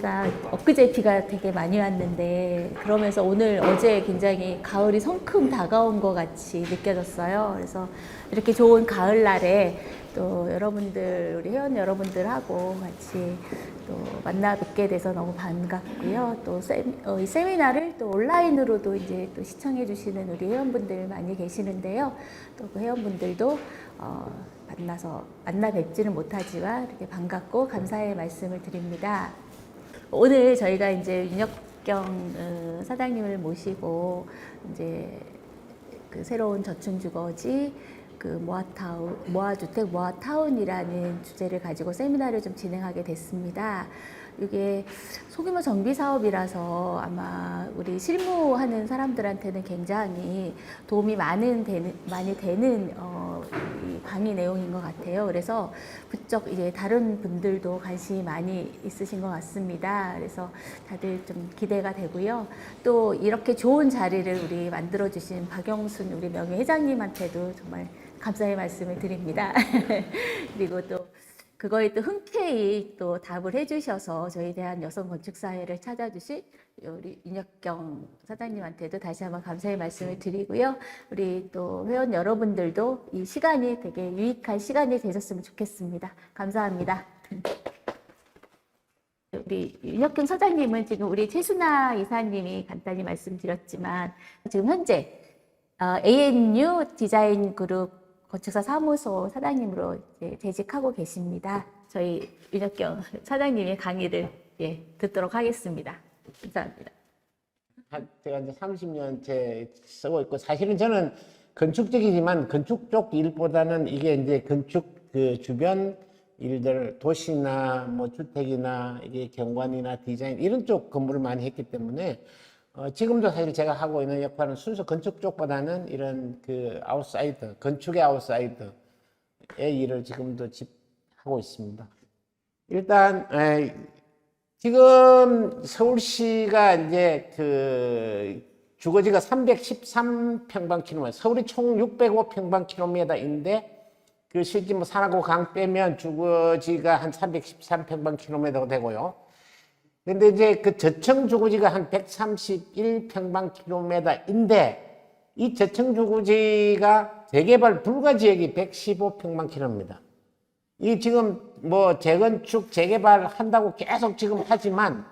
날씨가 엊그제 비가 되게 많이 왔는데 그러면서 오늘 어제 굉장히 가을이 성큼 다가온 것 같이 느껴졌어요. 그래서 이렇게 좋은 가을날에 또 여러분들, 우리 회원 여러분들하고 같이 또 만나 뵙게 돼서 너무 반갑고요. 또 이 세미나를 또 온라인으로도 이제 또 시청해 주시는 우리 회원분들 많이 계시는데요. 또 그 회원분들도 만나 뵙지는 못하지만 이렇게 반갑고 감사의 말씀을 드립니다. 오늘 저희가 이제 윤혁경 사장님을 모시고 이제 그 새로운 저층주거지 그 모아주택 모아타운이라는 주제를 가지고 세미나를 좀 진행하게 됐습니다. 이게 소규모 정비 사업이라서 아마 우리 실무하는 사람들한테는 굉장히 도움이 많이 되는 이 강의 내용인 것 같아요. 그래서 부쩍 이제 다른 분들도 관심이 많이 있으신 것 같습니다. 그래서 다들 좀 기대가 되고요. 또 이렇게 좋은 자리를 우리 만들어 주신 박영순 우리 명예회장님한테도 정말 감사의 말씀을 드립니다. 그리고 또 그거에 또 흔쾌히 또 답을 해주셔서 저희 대한 여성 건축사회를 찾아주신 우리 윤혁경 사장님한테도 다시 한번 감사의 말씀을 드리고요. 우리 또 회원 여러분들도 이 시간이 되게 유익한 시간이 되셨으면 좋겠습니다. 감사합니다. 우리 윤혁경 사장님은 지금 우리 최순아 이사님이 간단히 말씀드렸지만 지금 현재 ANU 디자인 그룹 건축사 사무소 사장님으로 이제 재직하고 계십니다. 저희 윤혁경 사장님의 강의를 듣도록 하겠습니다. 감사합니다. 제가 이제 30년째 쓰고 있고, 사실은 저는 건축적이지만 건축 쪽 일보다는 이게 이제 건축 그 주변 일들, 도시나 뭐 주택이나 이게 경관이나 디자인 이런 쪽 건물을 많이 했기 때문에 지금도 사실 제가 하고 있는 역할은 순수 건축 쪽보다는 이런 그 아웃사이더, 건축의 아웃사이더의 일을 지금도 하고 있습니다. 일단 지금 서울시가 이제 그 주거지가 313평방킬로미터, 서울이 총 605평방킬로미터인데 그 실제 뭐 산하고 강 빼면 주거지가 한 313평방킬로미터가 되고요. 근데 이제 그 저층 주거지가 한 131평방킬로미터인데 이 저층 주거지가 재개발 불가 지역이 115평방킬로미터. 이 지금 뭐 재건축 재개발 한다고 계속 지금 하지만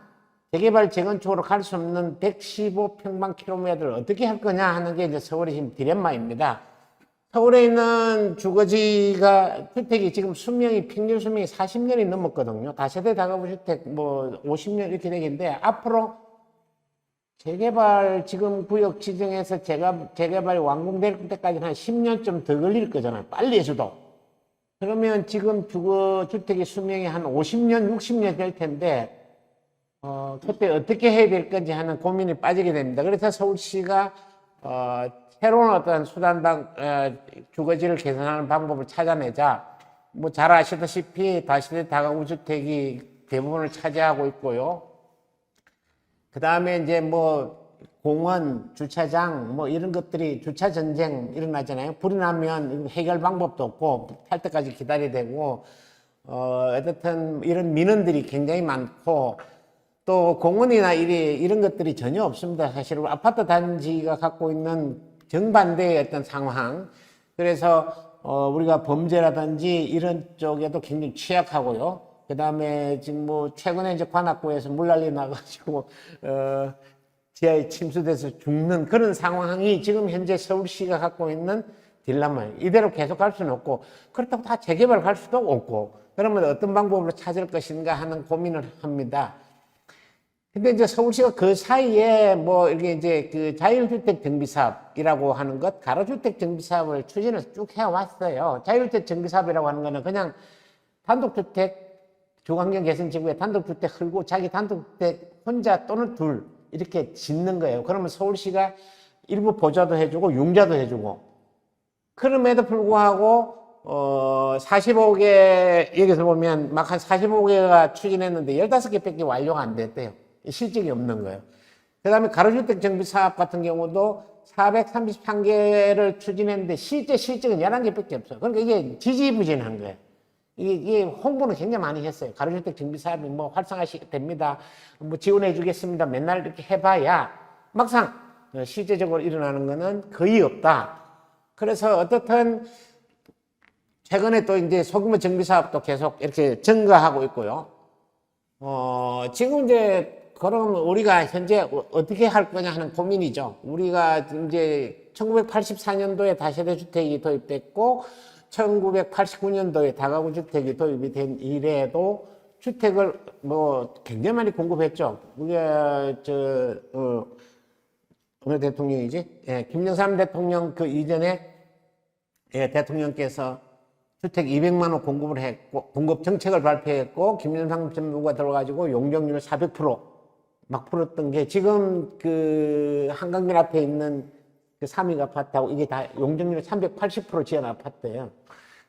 재개발 재건축으로 갈 수 없는 115평방킬로미터를 어떻게 할 거냐 하는 게 이제 서울의 지금 딜레마입니다. 서울에 있는 주거지가 주택이 지금 평균 수명이 40년이 넘었거든요. 다세대 다가구 주택 뭐 50년 이렇게 되겠는데 앞으로 재개발 지금 구역 지정해서 재개발이 완공될 때까지는 한 10년쯤 더 걸릴 거잖아요. 빨리 해줘도. 그러면 지금 주택의 수명이 한 50년, 60년 될 텐데 그때 어떻게 해야 될 건지 하는 고민이 빠지게 됩니다. 그래서 서울시가 새로운 어떤 주거지를 개선하는 방법을 찾아내자. 뭐 잘 아시다시피 다세대 다가구 주택이 대부분을 차지하고 있고요. 그 다음에 이제 뭐 공원, 주차장 뭐 이런 것들이 주차 전쟁 일어나잖아요. 불이 나면 해결 방법도 없고 탈 때까지 기다려야 되고 어쨌든 이런 민원들이 굉장히 많고 또 공원이나 이런 것들이 전혀 없습니다. 사실 아파트 단지가 갖고 있는 정반대의 어떤 상황. 그래서 우리가 범죄라든지 이런 쪽에도 굉장히 취약하고요. 그 다음에 지금 뭐 최근에 이제 관악구에서 물난리 나가지고 지하에 침수돼서 죽는 그런 상황이 지금 현재 서울시가 갖고 있는 딜레마예요. 이대로 계속 갈 수는 없고 그렇다고 다 재개발 갈 수도 없고 그러면 어떤 방법으로 찾을 것인가 하는 고민을 합니다. 근데 이제 서울시가 그 사이에 뭐 이렇게 이제 그 자율주택 정비사업이라고 하는 것, 가로주택 정비사업을 추진을 쭉 해왔어요. 자율주택 정비사업이라고 하는 거는 그냥 단독주택, 주거환경 개선 지구에 단독주택 헐고 자기 단독주택 혼자 또는 둘 이렇게 짓는 거예요. 그러면 서울시가 일부 보좌도 해주고 융자도 해주고 그럼에도 불구하고 45개 여기서 보면 막 한 45개가 추진했는데 15개밖에 완료가 안 됐대요. 실적이 없는 거예요. 그 다음에 가로주택 정비 사업 같은 경우도 433개를 추진했는데 실제 실적은 11개밖에 없어요. 그러니까 이게 지지부진한 거예요. 이게 홍보는 굉장히 많이 했어요. 가로주택 정비 사업이 뭐 활성화됩니다. 뭐 지원해 주겠습니다. 맨날 이렇게 해봐야 막상 실제적으로 일어나는 거는 거의 없다. 그래서 어떻든 최근에 또 이제 소규모 정비 사업도 계속 이렇게 증가하고 있고요. 지금 이제 그럼 우리가 현재 어떻게 할 거냐 하는 고민이죠. 우리가 이제 1984년도에 다세대 주택이 도입됐고 1989년도에 다가구 주택이 도입이 된 이래도 주택을 뭐 굉장히 많이 공급했죠. 우리가 어느 대통령이지? 예, 김영삼 대통령 그 이전에 대통령께서 주택 200만 호 공급을 했고 공급 정책을 발표했고 김영삼 정부가 들어가지고 용적률 400%막 풀었던 게 지금 그 한강변 앞에 있는 그 3위 아파트하고 이게 다 용적률 380% 지은 아파트예요.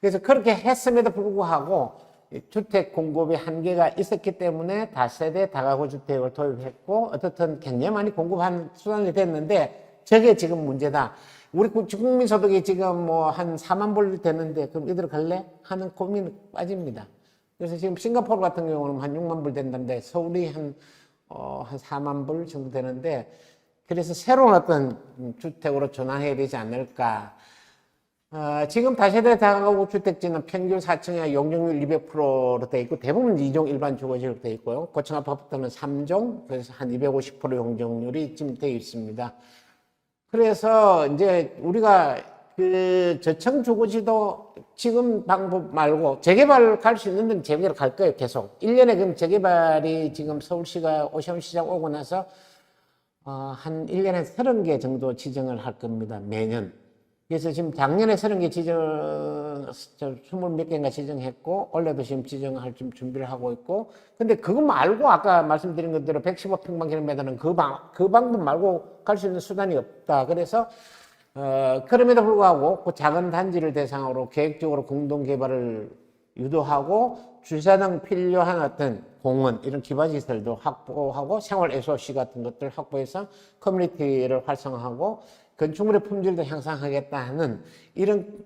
그래서 그렇게 했음에도 불구하고 주택 공급의 한계가 있었기 때문에 다세대 다가구 주택을 도입했고 어떻든 굉장히 많이 공급한 수단이 됐는데 저게 지금 문제다. 우리 국민소득이 지금 뭐 한 4만 불 되는데 그럼 이대로 갈래? 하는 고민이 빠집니다. 그래서 지금 싱가포르 같은 경우는 한 6만 불 된다는데 서울이 한 4만 불 정도 되는데 그래서 새로운 어떤 주택으로 전환해야 되지 않을까. 지금 다세대 다가구 주택지는 평균 4층에 용적률 200%로 되어 있고 대부분 2종 일반 주거지로 되어 있고요. 고층 아파트는 3종, 그래서 한 250% 용적률이 지금 되어 있습니다. 그래서 이제 우리가 그 저층 주거지도 지금 방법 말고 재개발 갈 수 있는 데는 재개발 갈 거예요, 계속. 1년에 그럼 재개발이 지금 서울시가 오션시장 오고 나서 한 1년에 30개 정도 지정을 할 겁니다, 매년. 그래서 지금 작년에 30개 지정, 20몇 개인가 지정했고, 올해도 지금 지정할 좀 준비를 하고 있고, 근데 그거 말고 아까 말씀드린 것대로 115평방킬로미터는 그 방법 말고 갈 수 있는 수단이 없다. 그래서, 그럼에도 불구하고 그 작은 단지를 대상으로 계획적으로 공동개발을 유도하고, 주차 등 필요한 어떤 공원, 이런 기반시설도 확보하고, 생활 SOC 같은 것들 확보해서 커뮤니티를 활성화하고, 건축물의 품질도 향상하겠다 하는 이런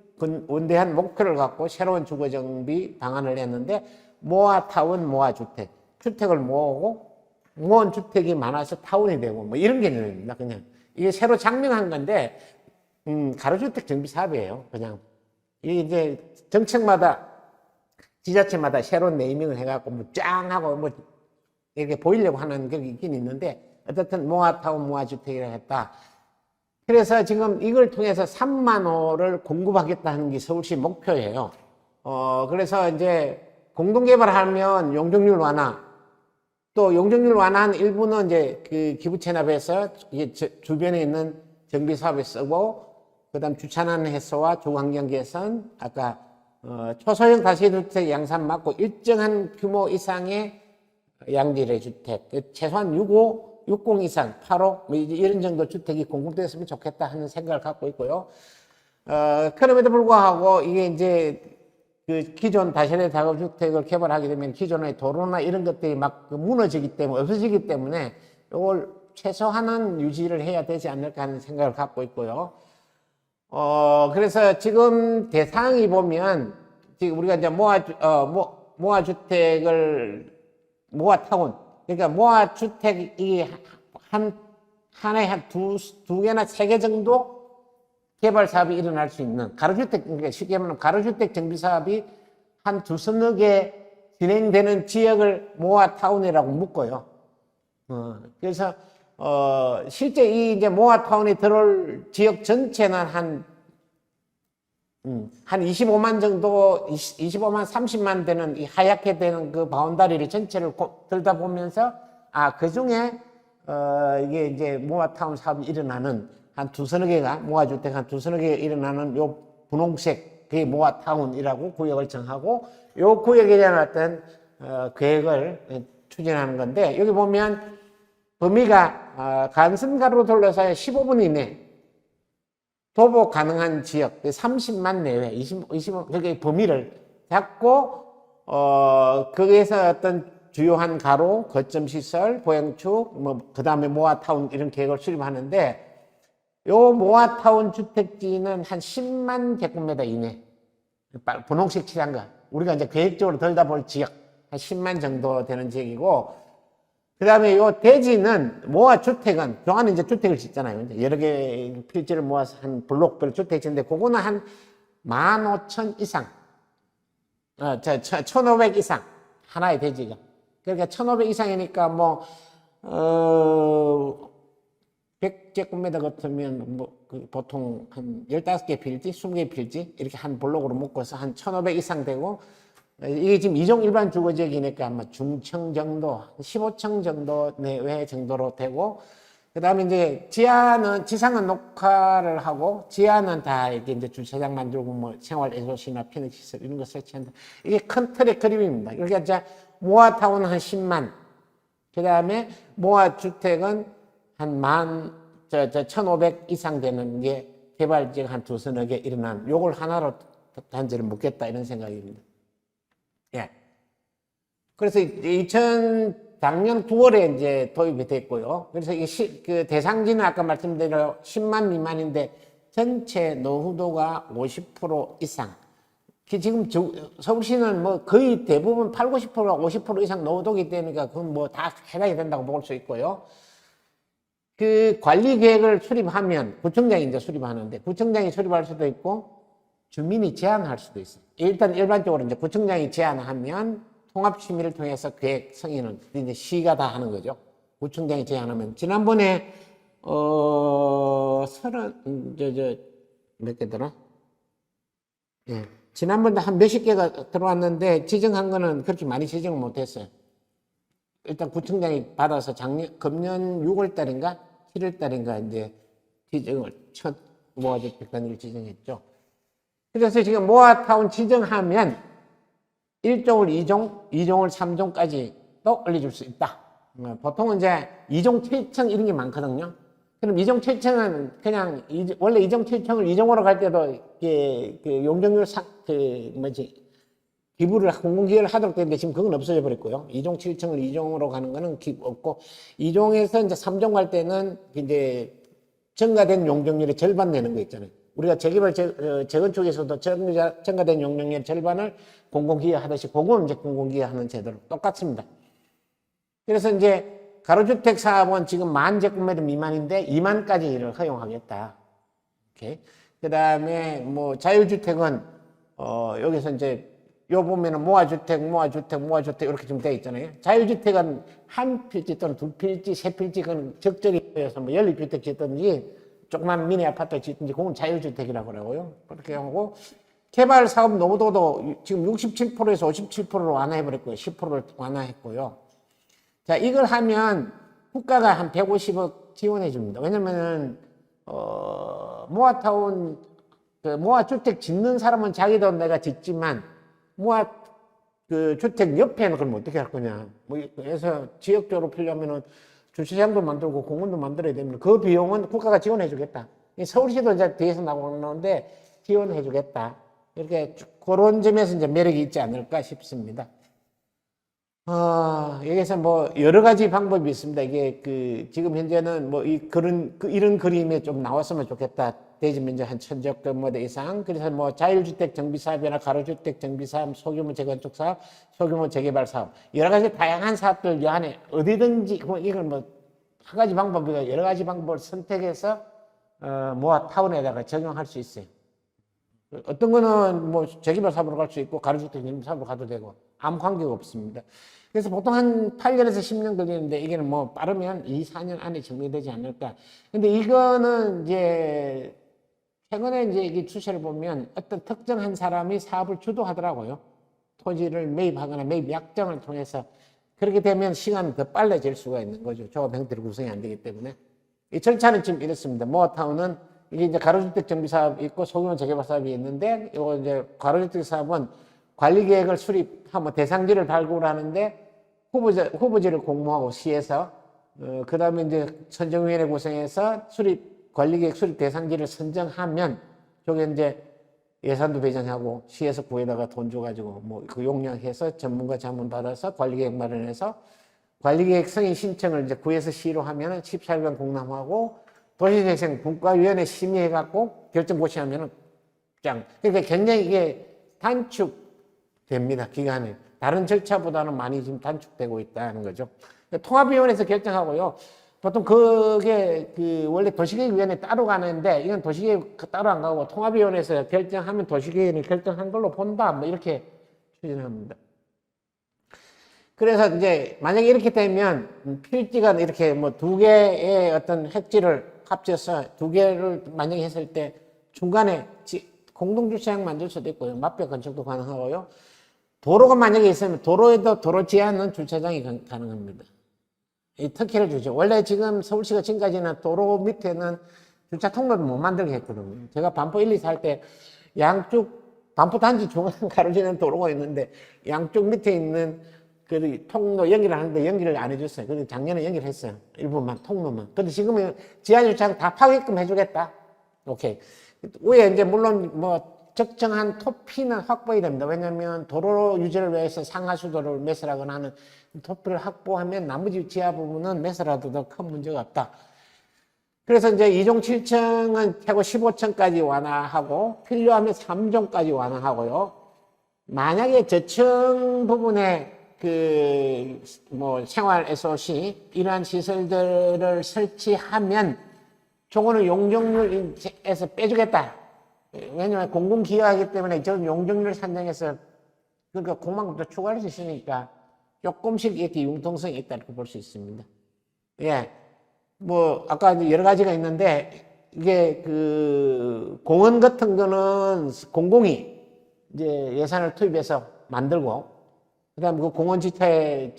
원대한 목표를 갖고 새로운 주거정비 방안을 했는데 모아타운, 모아주택. 주택을 모으고 모은 주택이 많아서 타운이 되고 뭐 이런 개념입니다. 그냥 이게 새로 장명한 건데 가로주택 정비 사업이에요. 그냥 이게 이제 정책마다 지자체마다 새로운 네이밍을 해갖고 뭐 짱하고 뭐 이렇게 보이려고 하는 게 있긴 있는데 어쨌든 모아타운, 모아주택이라 했다. 그래서 지금 이걸 통해서 3만 호를 공급하겠다는 게 서울시 목표예요. 그래서 이제 공동개발하면 용적률 완화, 또 용적률 완화한 일부는 이제 그 기부 체납해서 주변에 있는 정비 사업에 쓰고, 그 다음 주차난 해소와 주거환경 개선, 아까 초소형 다세대주택 양산 막고 일정한 규모 이상의 양질의 주택, 최소한 60 이상, 8호, 뭐 이런 정도 주택이 공급됐으면 좋겠다 하는 생각을 갖고 있고요. 그럼에도 불구하고 이게 이제 그 기존 다세대 다가구주택을 개발하게 되면 기존의 도로나 이런 것들이 막 무너지기 때문에, 없어지기 때문에 이걸 최소한은 유지를 해야 되지 않을까 하는 생각을 갖고 있고요. 그래서 지금 대상이 보면 지금 우리가 이제 모아타운, 그러니까 모아주택이 한 해에 두 개나 세 개 정도 개발 사업이 일어날 수 있는 가로주택, 그러니까 쉽게 말하면 가로주택 정비 사업이 한 두서너 개 진행되는 지역을 모아타운이라고 묶어요. 그래서, 실제 이 이제 모아타운이 들어올 지역 전체는 한 25만 정도, 25만, 30만 되는 이 하얗게 되는 그 바운다리를 전체를 들다 보면서, 그 중에, 이게 이제 모아타운 사업이 일어나는 한 두서너 개가, 모아주택 한 두서너 개가 일어나는 요 분홍색, 그게 모아타운이라고 구역을 정하고, 요 구역에 대한 어떤, 계획을 추진하는 건데, 여기 보면 범위가, 간선가로 돌려서 15분 이내, 도보 가능한 지역, 30만 내외, 25, 그게 범위를 잡고, 거기에서 어떤 주요한 가로, 거점 시설, 보행축, 그 다음에 모아타운 이런 계획을 수립하는데, 요 모아타운 주택지는 한 10만 제곱미터 이내, 분홍색 칠한 거, 우리가 이제 계획적으로 덜다 볼 지역, 한 10만 정도 되는 지역이고, 그 다음에 요 대지는, 모아주택은, 그 안에 이제 주택을 짓잖아요. 이제 여러 개 필지를 모아서 한 블록별 주택 짓는데, 그거는 한 15,000 이상, 1,500 이상, 하나의 대지가. 그러니까 1,500 이상이니까 뭐, 100제곱미터 같으면 보통 한 15개 필지, 20개 필지 이렇게 한 블록으로 묶어서 한 1,500 이상 되고, 이게 지금 이종 일반 주거지역이니까 아마 중층 정도, 15층 정도 내외 정도로 되고, 그 다음에 이제 지상은 녹화를 하고, 지하는 다 이렇게 이제 주차장 만들고, 뭐 생활 애소시나 편의시설 이런 거 설치한다. 이게 큰 틀의 그림입니다. 그러니까 이제 모아타운은 한 10만, 그 다음에 모아주택은 한 1,500 이상 되는 게 개발지가 한 두서너 개 일어난, 요걸 하나로 단지를 묶겠다 이런 생각입니다. 예. 그래서 작년 9월에 이제 도입이 됐고요. 그래서 이게 그 대상지는 아까 말씀드린 10만 미만인데 전체 노후도가 50% 이상. 지금 서울시는 뭐 거의 대부분 80, 90%가 50% 이상 노후도기 때문에 그건 뭐 다 해당이 된다고 볼 수 있고요. 그 관리 계획을 수립하면 구청장이 이제 수립하는데 구청장이 수립할 수도 있고 주민이 제안할 수도 있어요. 일단 일반적으로 이제 구청장이 제안하면 통합 심의를 통해서 계획 승인은 이제 시가 다 하는 거죠. 구청장이 제안하면 지난번에 몇 개더라? 예. 지난번에 한 몇십 개가 들어왔는데 지정한 거는 그렇게 많이 지정을 못했어요. 일단 구청장이 받아서 금년 6월 달인가 7월 달인가 이제 지정을 첫 모아주택단지를 지정했죠. 그래서 지금 모아타운 지정하면 1종을 2종, 2종을 3종까지 또 올려줄 수 있다. 보통은 이제 2종 7층 이런 게 많거든요. 그럼 2종 7층은 그냥 원래 2종 7층을 2종으로 갈 때도 그 용적률 기부를 공공기여를 하도록 되는데 지금 그건 없어져 버렸고요. 2종 7층을 2종으로 가는 거는 없고 2종에서 이제 3종 갈 때는 이제 증가된 용적률의 절반 내는 거 있잖아요. 우리가 재개발 재건축에서도 증가된 용적률 절반을 공공기여 하듯이 그건 이제 공공기여 하는 제도로 똑같습니다. 그래서 이제 가로주택 사업은 지금 10,000제곱미터 미만인데 2만까지를 허용하겠다. 오케이. 그 다음에 뭐 자율주택은 여기서 이제 요 보면은 모아주택 이렇게 좀 되어 있잖아요. 자율주택은 한 필지 또는 두 필지, 세 필지 그건 적절히 해서 뭐 연립주택 짓든지 조그만 미니 아파트 짓든지 그건 자율주택이라고 그러고요. 그렇게 하고 개발 사업 노후도도 지금 67%에서 57%로 완화해버렸고요. 10%를 완화했고요. 자, 이걸 하면 국가가 한 150억 지원해 줍니다. 왜냐면은 모아타운 모아주택 짓는 사람은 자기 돈 내가 짓지만 주택 옆에는 그럼 어떻게 할 거냐. 그래서 지역적으로 필요하면은 주차장도 만들고 공원도 만들어야 됩니다. 그 비용은 국가가 지원해 주겠다. 서울시도 이제 뒤에서 나오는데 지원해 주겠다. 이렇게 그런 점에서 이제 매력이 있지 않을까 싶습니다. 여기서 뭐 여러 가지 방법이 있습니다. 이게 지금 현재는 뭐 이런 그림에 좀 나왔으면 좋겠다. 대지 면적 한 1,000제곱미터 이상. 그래서 뭐 자율주택 정비사업이나 가로주택 정비사업, 소규모 재건축 사업, 소규모 재개발 사업. 여러 가지 다양한 사업들 이 안에 어디든지, 이걸 뭐 한 가지 방법이고 여러 가지 방법을 선택해서, 모아타운에다가 적용할 수 있어요. 어떤 거는 뭐 재개발 사업으로 갈 수 있고, 가로주택 정비 사업으로 가도 되고, 아무 관계가 없습니다. 그래서 보통 한 8년에서 10년 걸리는데, 이게는 뭐 빠르면 2, 4년 안에 정리되지 않을까. 근데 이거는 이제, 최근에 이제 이게 추세를 보면 어떤 특정한 사람이 사업을 주도하더라고요. 토지를 매입하거나 매입 약정을 통해서. 그렇게 되면 시간은 더 빨라질 수가 있는 거죠. 조합 형태로 구성이 안 되기 때문에. 이 절차는 지금 이렇습니다. 모아타운은 이게 이제 가로주택 정비 사업이 있고 소규모 재개발 사업이 있는데, 이거 이제 가로주택 사업은 관리 계획을 수립하고 대상지를 발굴하는데 후보지를 공모하고 시에서, 그 다음에 이제 선정위원회 구성해서 관리계획 수립 대상지를 선정하면, 저게 이제 예산도 배정하고, 시에서 구에다가 돈 줘가지고, 뭐, 그 용역해서 전문가 자문 받아서 관리계획 마련해서, 관리계획 승인 신청을 이제 구에서 시로 하면은 14일간 공람하고, 도시재생 분과위원회 심의해갖고, 결정 고시하면은 짱. 그러니까 굉장히 이게 단축, 됩니다. 기간이. 다른 절차보다는 많이 지금 단축되고 있다는 거죠. 통합위원회에서 결정하고요. 보통 그게 원래 도시계획위원회 따로 가는데 이건 도시계획 따로 안 가고 통합위원회에서 결정하면 도시계획이 결정한 걸로 본다. 뭐 이렇게 추진합니다. 그래서 이제 만약에 이렇게 되면 필지가 이렇게 뭐 두 개의 어떤 획지를 합쳐서 두 개를 만약에 했을 때 중간에 공동주차장 만들 수도 있고요. 맞벽 건축도 가능하고요. 도로가 만약에 있으면 도로에도 도로 지하는 주차장이 가능합니다. 이 특혜를 주죠. 원래 지금 서울시가 지금까지는 도로 밑에는 주차 통로를 못 만들게 했거든요. 제가 반포 1, 2 살 때 양쪽 반포 단지 중앙 가로지는 도로가 있는데 양쪽 밑에 있는 그 통로 연기를 하는데 연기를 안 해줬어요. 그래서 작년에 연기를 했어요. 일부만, 통로만. 근데 지금은 지하 주차장 다 파게끔 해주겠다. 오케이. 위에 이제 물론 뭐 적정한 토피는 확보해야 됩니다. 왜냐면 도로 유지를 위해서 상하수도를 매설하거나 하는 토피를 확보하면 나머지 지하 부분은 매설하도 더 큰 문제가 없다. 그래서 이제 2종 7층은 최고 15층까지 완화하고 필요하면 3종까지 완화하고요. 만약에 저층 부분에 뭐 생활 SOC 이러한 시설들을 설치하면 저거는 용적률에서 빼주겠다. 왜냐면 공공기여하기 때문에 저는 용적률 산정해서 그러니까 공만큼도 추가할 수 있으니까 조금씩 이렇게 융통성이 있다 이렇게 볼 수 있습니다. 예. 뭐 아까 이제 여러 가지가 있는데 이게 공원 같은 거는 공공이 이제 예산을 투입해서 만들고 그다음 그 공원 지하에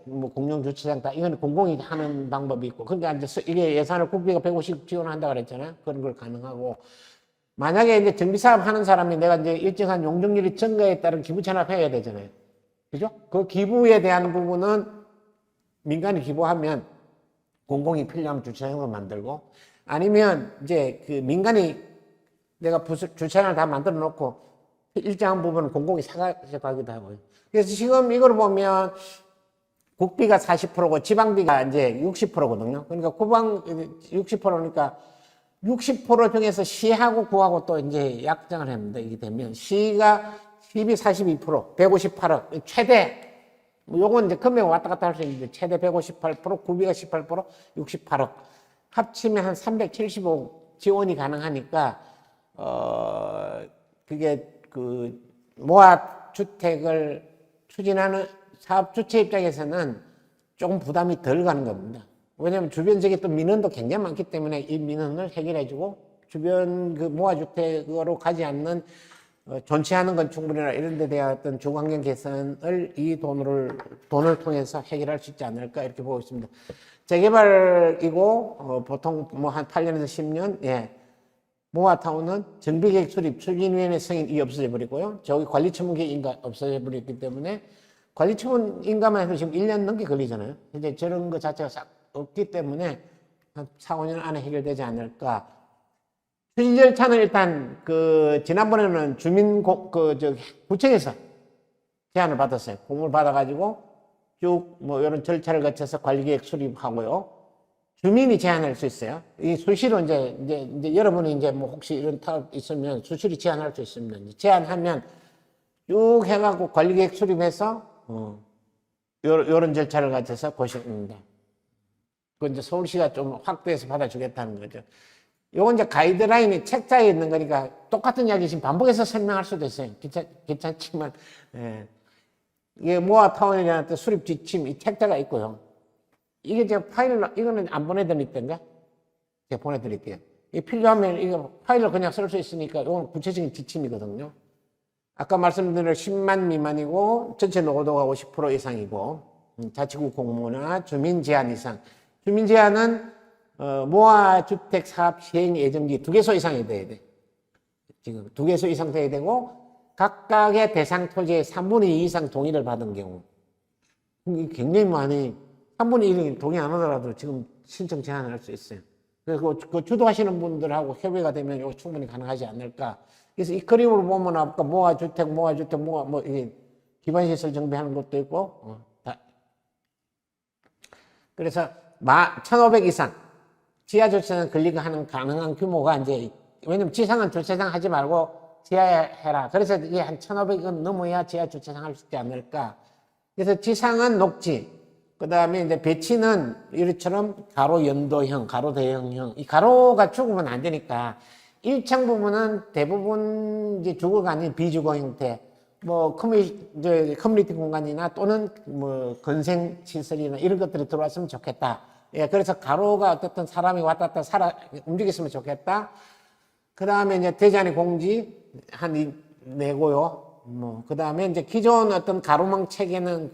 뭐 공용 주차장 다 이건 공공이 하는 방법이 있고 그러니까 이제 이게 예산을 국비가 150 지원한다 그랬잖아요. 그런 걸 가능하고 만약에 이제 정비 사업 하는 사람이 내가 이제 일정한 용적률이 증가에 따른 기부 체납해야 되잖아요. 그죠? 그 기부에 대한 부분은 민간이 기부하면 공공이 필요하면 주차장을 만들고 아니면 이제 민간이 내가 주차장을 다 만들어 놓고 일정한 부분은 공공이 사가기도 하고요. 그래서 지금 이걸 보면 국비가 40%고 지방비가 이제 60%거든요. 그러니까 구방 60%니까 60% 중에서 시하고 구하고 또 이제 약정을 합니다. 이게 되면 시가 42, 158억 최대 요건 이제 금액 왔다 갔다 할 수 있는데 최대 158%, 구비가 18%, 68억 합치면 한 375억 지원이 가능하니까 그게 모아 주택을 추진하는 사업 주체 입장에서는 조금 부담이 덜 가는 겁니다. 왜냐하면 주변 지역에 또 민원도 굉장히 많기 때문에 이 민원을 해결해주고 주변 모아 주택으로 가지 않는 존치하는 건축물이나 이런 데 대한 어떤 주거환경 개선을 이 돈을 통해서 해결할 수 있지 않을까 이렇게 보고 있습니다. 재개발이고 보통 뭐 한 8년에서 10년 예. 모아타운은 정비계획 수립 추진위원회 승인이 없어져 버리고요. 저기 관리처분 인가 없어져 버렸기 때문에 관리처분 인가만 해도 지금 1년 넘게 걸리잖아요. 이제 저런 거 자체가 싹 없기 때문에 한 4, 5년 안에 해결되지 않을까. 추진 절차는 일단 지난번에는 구청에서 제안을 받았어요. 공문을 받아가지고 쭉 뭐 이런 절차를 거쳐서 관리계획 수립하고요. 주민이 제안할 수 있어요. 이 수시로 이제 여러분이 이제 뭐 혹시 이런 타업 있으면 수시로 제안할 수 있습니다. 이제 제안하면 쭉 해가지고 관리계획 수립해서 요런 절차를 거쳐서 고시입니다. 그 이제 서울시가 좀 확대해서 받아주겠다는 거죠. 요건 이제 가이드라인이 책자에 있는 거니까 똑같은 이야기 지금 반복해서 설명할 수도 있어요. 괜찮지만 예. 이게 모아타운에 대한 수립 지침 이 책자가 있고요. 이게 제가 파일로, 이거는 안 보내드릴 제가 보내드릴게요. 이 필요하면 이거 파일로 그냥 쓸 수 있으니까 이건 구체적인 지침이거든요. 아까 말씀드린 10만 미만이고 전체 노후도가 50% 이상이고 자치구 공모나 주민 제한 이상. 주민 제한은 모아주택 사업 시행 예정지 2개소 이상이 돼야 돼. 지금 2개소 이상 돼야 되고 각각의 대상 토지의 3분의 2 이상 동의를 받은 경우. 굉장히 많이 3분의 1이 동의 안 하더라도 지금 신청 제한을 할 수 있어요. 그래서 그 주도하시는 분들하고 협의가 되면 이거 충분히 가능하지 않을까. 그래서 이 그림으로 보면 아까 모아주택, 이게 기반시설 정비하는 것도 있고, 그래서 1,500 이상 지하주차장 건립하는 가능한 규모가 이제, 왜냐면 지상은 주차장 하지 말고 지하에 해라. 그래서 이게 한 1,500원 넘어야 지하 주차장 할 수 있지 않을까. 그래서 지상은 녹지. 그 다음에 이제 배치는 이처럼 가로 연도형, 가로 대형형. 이 가로가 죽으면 안 되니까 1층 부분은 대부분 이제 주거가 아닌 비주거 형태. 뭐 커뮤니티 공간이나 또는 뭐 건생 시설이나 이런 것들이 들어왔으면 좋겠다. 예, 그래서 가로가 어떻든 사람이 왔다 갔다 움직였으면 좋겠다. 그 다음에 이제 대전의 공지 한 내고요. 뭐, 그 다음에 이제 기존 어떤 가로망 체계는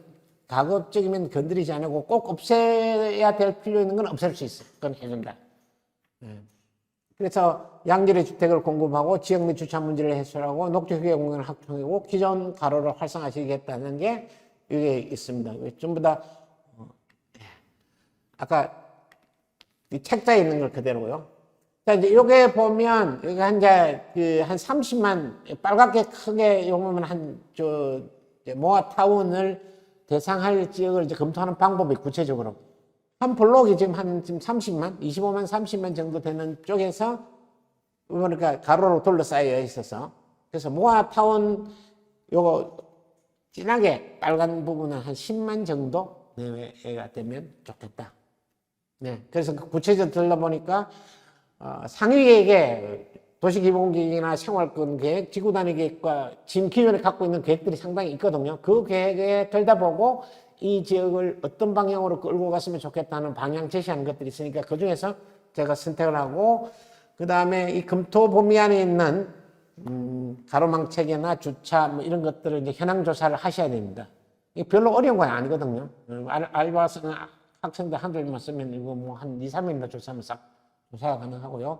가급적이면 건드리지 않고 꼭 없애야 될 필요 있는 건 없앨 수 있어. 그건 해준다. 예. 그래서 양질의 주택을 공급하고 지역 내 주차 문제를 해소하고 녹지 휴게 공간을 확충하고 기존 가로를 활성화시키겠다는 게 이게 있습니다. 전부 다 아까 이 책자에 있는 걸 그대로고요. 자, 이제 요게 보면 여기 한 30만 빨갛게 크게 요거면 모아타운을 대상할 지역을 이제 검토하는 방법이 구체적으로 한 블록이 지금 30만, 25만, 30만 정도 되는 쪽에서 그러니까 가로로 둘러싸여 있어서 그래서 모아타운 요거 진하게 빨간 부분은 한 10만 정도 내외가 되면 좋겠다. 네, 그래서 구체적으로 들러보니까 상위계획에 도시기본계획이나 생활권계획, 지구단위계획과 지금 기존에 갖고 있는 계획들이 상당히 있거든요. 그 계획에 들여다보고 이 지역을 어떤 방향으로 끌고 갔으면 좋겠다는 방향 제시하는 것들이 있으니까 그 중에서 제가 선택을 하고 그 다음에 이 검토 범위 안에 있는 가로망 체계나 주차 뭐 이런 것들을 이제 현황 조사를 하셔야 됩니다. 이게 별로 어려운 건 아니거든요. 알바생은 학생들 한두 명만 쓰면 이거 뭐 한 2, 3일이나 조사하면 싹 조사가 가능하고요.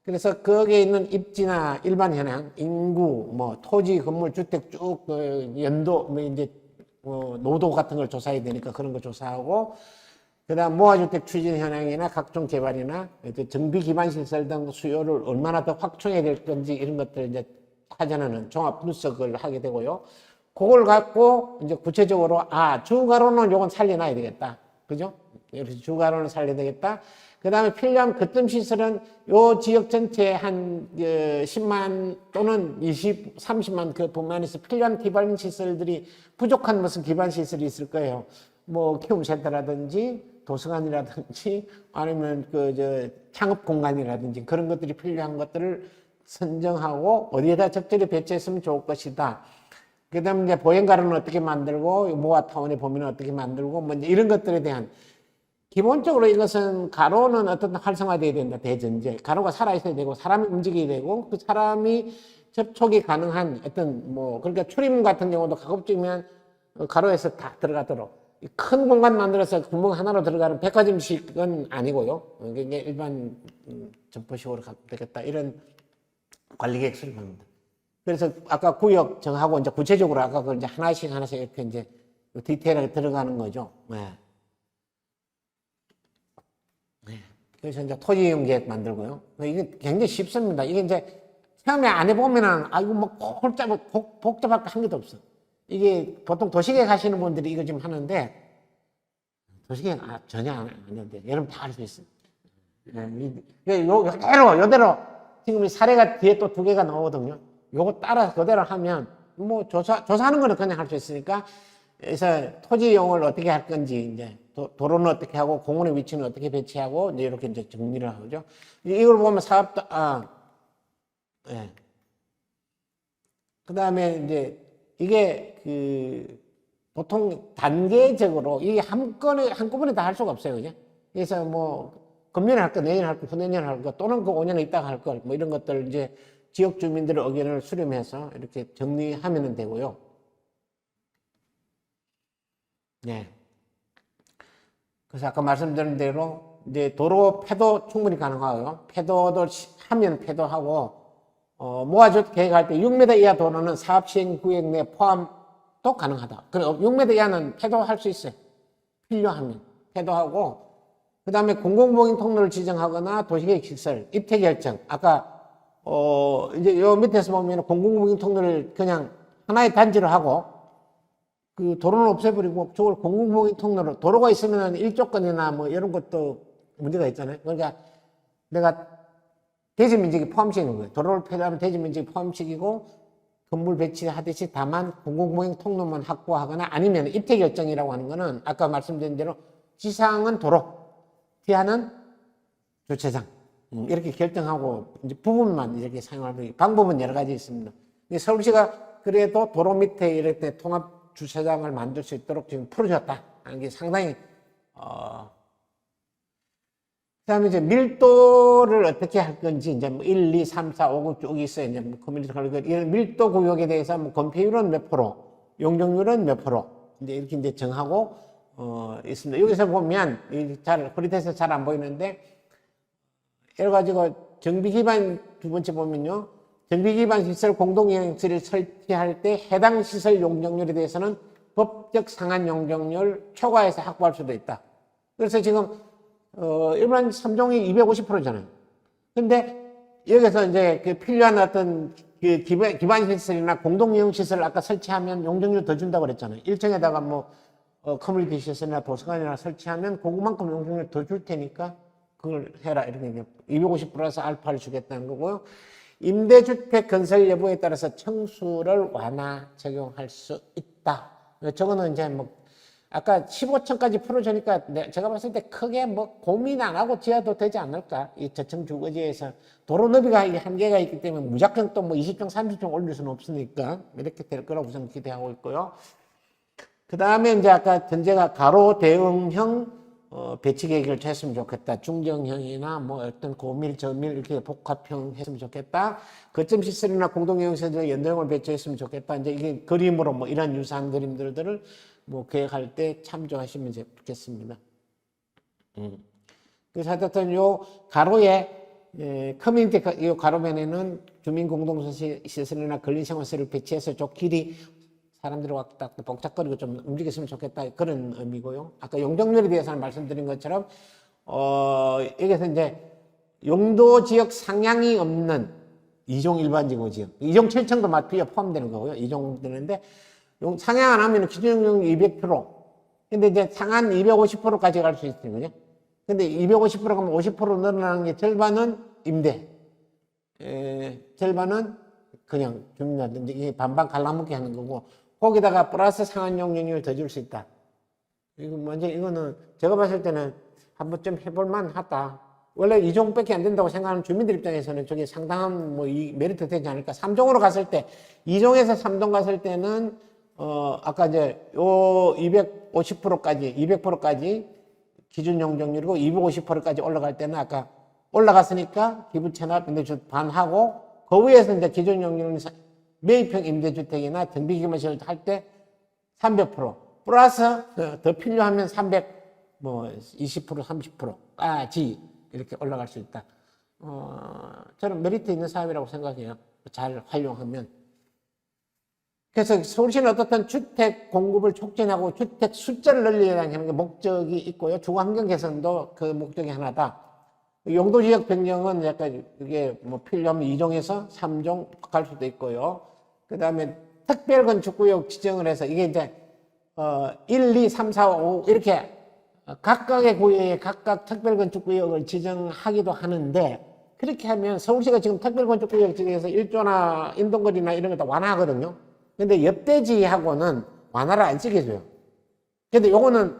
그래서 거기에 있는 입지나 일반 현황, 인구, 뭐 토지, 건물, 주택 쭉 연도, 뭐 이제 노도 같은 걸 조사해야 되니까 그런 거 조사하고 그다음 모아주택 추진 현황이나 각종 개발이나 정비 기반 시설 등 수요를 얼마나 더 확충해야 될 건지 이런 것들 이제 하자는 종합 분석을 하게 되고요. 그걸 갖고 이제 구체적으로 주가로는 요건 살려놔야 되겠다. 그죠? 이렇게 주가로는 살려야 되겠다. 그 다음에 필요한 거점 시설은 요 지역 전체에 한 10만 또는 20, 30만 그 범위안에서 필요한 기반 시설들이 부족한 무슨 기반 시설이 있을 거예요. 뭐 키움센터라든지 도서관이라든지 아니면 창업 공간이라든지 그런 것들이 필요한 것들을 선정하고 어디에다 적절히 배치했으면 좋을 것이다. 그 다음에 이제 보행가로는 어떻게 만들고 모아타운의 범위는 어떻게 만들고 뭐 이런 것들에 대한 기본적으로 이것은 가로는 어떤 활성화되어야 된다. 대전제. 가로가 살아있어야 되고 사람이 움직여야 되고 그 사람이 접촉이 가능한 어떤 그러니까 출입문 같은 경우도 가급적이면 가로에서 다 들어가도록 큰 공간 만들어서 구멍 하나로 들어가는 백화점식은 아니고요. 이게 일반 점포식으로 가면 되겠다. 이런 관리 계획 수립합니다. 그래서 아까 구역 정하고 이제 구체적으로 아까 그 이제 하나씩 이렇게 이제 디테일하게 들어가는 거죠. 네. 그래서 이제 토지이용 계획 만들고요. 이게 굉장히 쉽습니다. 이게 이제 처음에 안 해보면은, 이거 뭐 복잡할 거 한 개도 없어. 이게 보통 도시계획 하시는 분들이 이거 지금 하는데, 도시계획 전혀 안 하는데, 여러분 다 할 수 있어요. 요대로, 지금 이 사례가 뒤에 또 2개가 나오거든요. 요거 따라서 그대로 하면, 뭐 조사하는 거는 그냥 할 수 있으니까, 그래서 토지 이용을 어떻게 할 건지, 이제, 도로는 어떻게 하고, 공원의 위치는 어떻게 배치하고, 이제 이렇게 이제 정리를 하죠. 이걸 보면 사업도, 예. 그 다음에 이제, 이게 보통 단계적으로, 이게 한꺼번에 다 할 수가 없어요. 그죠? 그래서 금년에 할 거, 내년에 할 거, 후내년에 할 거, 또는 그 5년 있다가 할 거, 이런 것들 이제 지역 주민들의 의견을 수렴해서 이렇게 정리하면 되고요. 네. 그래서 아까 말씀드린 대로 이제 도로 폐도 충분히 가능하고요. 폐도도 하면 폐도하고 모아주택 계획할 때 6m 이하 도로는 사업시행구역 내 포함도 가능하다. 그리고 6m 이하는 폐도할 수 있어요. 필요하면 폐도하고 그 다음에 공공보행 통로를 지정하거나 도시계획 시설 입퇴 결정. 아까 이제 요 밑에서 보면 공공보행 통로를 그냥 하나의 단지로 하고 그 도로는 없애버리고 저걸 공공보행 통로로 도로가 있으면 일조권이나 뭐 이런 것도 문제가 있잖아요. 그러니까 내가 대지 면적이 포함시키는 거예요. 도로를 폐쇄하면 대지 면적이 포함시키고 건물 배치하듯이 다만 공공보행 통로만 확보하거나 아니면 입퇴 결정이라고 하는 거는 아까 말씀드린 대로 지상은 도로, 지하는 주차장 이렇게 결정하고 이제 부분만 이렇게 사용하는 방법은 여러 가지 있습니다. 근데 서울시가 그래도 도로 밑에 이렇게 통합 주차장을 만들 수 있도록 지금 풀어줬다 하는 게 상당히 그다음에 이제 밀도를 어떻게 할 건지 이제 뭐 1, 2, 3, 4, 5, 9 쭉 있어요. 이제 뭐 커뮤니티 컬러 이런 밀도 구역에 대해서 뭐 건폐율은 몇 프로, 용적률은 몇 프로 이제 이렇게 이제 정하고 있습니다. 여기서 보면 잘 흐릿해서 잘 안 보이는데 여러 가지고 정비 기반 두 번째 보면요. 정비 기반 시설 공동이용시설을 설치할 때 해당 시설 용적률에 대해서는 법적 상한 용적률 초과해서 확보할 수도 있다. 그래서 지금 일반 3종이 250%잖아요. 근데 여기서 이제 그 필요한 어떤 그 기반 시설이나 공동이용 시설을 아까 설치하면 용적률 더 준다고 그랬잖아요. 1층에다가 뭐 커뮤니티 시설이나 도서관이나 설치하면 그만큼 용적률 더 줄 테니까 그걸 해라 이렇게 250 플러스 알파를 주겠다는 거고요. 임대주택 건설 여부에 따라서 청수를 완화 적용할 수 있다. 저거는 이제 뭐 아까 15층까지 풀어주니까 제가 봤을 때 크게 뭐 고민 안 하고 지어도 되지 않을까. 이 저층 주거지에서 도로 너비가 한계가 있기 때문에 무작정 또 뭐 20층, 30층 올릴 수는 없으니까 이렇게 될 거라고 저는 기대하고 있고요. 그 다음에 이제 아까 전제가 가로 대응형 배치 계획을 했으면 좋겠다. 중정형이나 뭐 어떤 고밀, 저밀 이렇게 복합형 했으면 좋겠다. 거점 시설이나 공동이용시설 연동형을 배치했으면 좋겠다. 이제 이게 그림으로 뭐 이런 유사한 그림들을 뭐 계획할 때 참조하시면 좋겠습니다. 그래서 하여튼 요 가로에 커뮤니티 요 가로면에는 주민공동시설이나 근린생활시설을 배치해서 저 길이 사람들이 왔다 복잡거리고 좀 움직였으면 좋겠다 그런 의미고요. 아까 용적률에 대해서는 말씀드린 것처럼 여기서 이제 용도 지역 상향이 없는 2종 일반지구 지역, 2종 7층도 맞비에 포함되는 거고요. 2종 되는데 상향 안 하면 기준용 200%, 근데 이제 상한 250%까지 갈 수 있거든요. 근데 250% 가면 50% 늘어나는 게 절반은 임대, 절반은 그냥 주민이라든지 이게 반반 갈라먹게 하는 거고, 거기다가 플러스 상한 용적률을 더 줄 수 있다. 이거 먼저 이거는 제가 봤을 때는 한번 좀 해볼만 하다. 원래 2종밖에 안 된다고 생각하는 주민들 입장에서는 저게 상당한 뭐 이 메리트 되지 않을까. 3종으로 갔을 때, 2종에서 3종 갔을 때는 아까 이제 요 250%까지, 200%까지 기준 용적률이고 250%까지 올라갈 때는 아까 올라갔으니까 기부 체납 임대주택 반하고 그 위에서 이제 기준 용적률은 매입형 임대주택이나 정비기반시설 할 때 300% 플러스 더 필요하면 300, 뭐 20%, 30%까지 이렇게 올라갈 수 있다. 저는 메리트 있는 사업이라고 생각해요. 잘 활용하면. 그래서 서울시는 어떻든 주택 공급을 촉진하고 주택 숫자를 늘리려는 게 목적이 있고요. 주거환경 개선도 그 목적이 하나다. 용도지역 변경은 약간 이게 뭐 필요하면 2종에서 3종 갈 수도 있고요. 그 다음에 특별건축구역 지정을 해서 이게 이제 1, 2, 3, 4, 5 이렇게 각각의 구역에 각각 특별건축구역을 지정하기도 하는데, 그렇게 하면 서울시가 지금 특별건축구역 지정해서 1조나 인동거리나 이런 거 다 완화하거든요. 근데 옆대지하고는 완화를 안 시켜줘요. 근데 요거는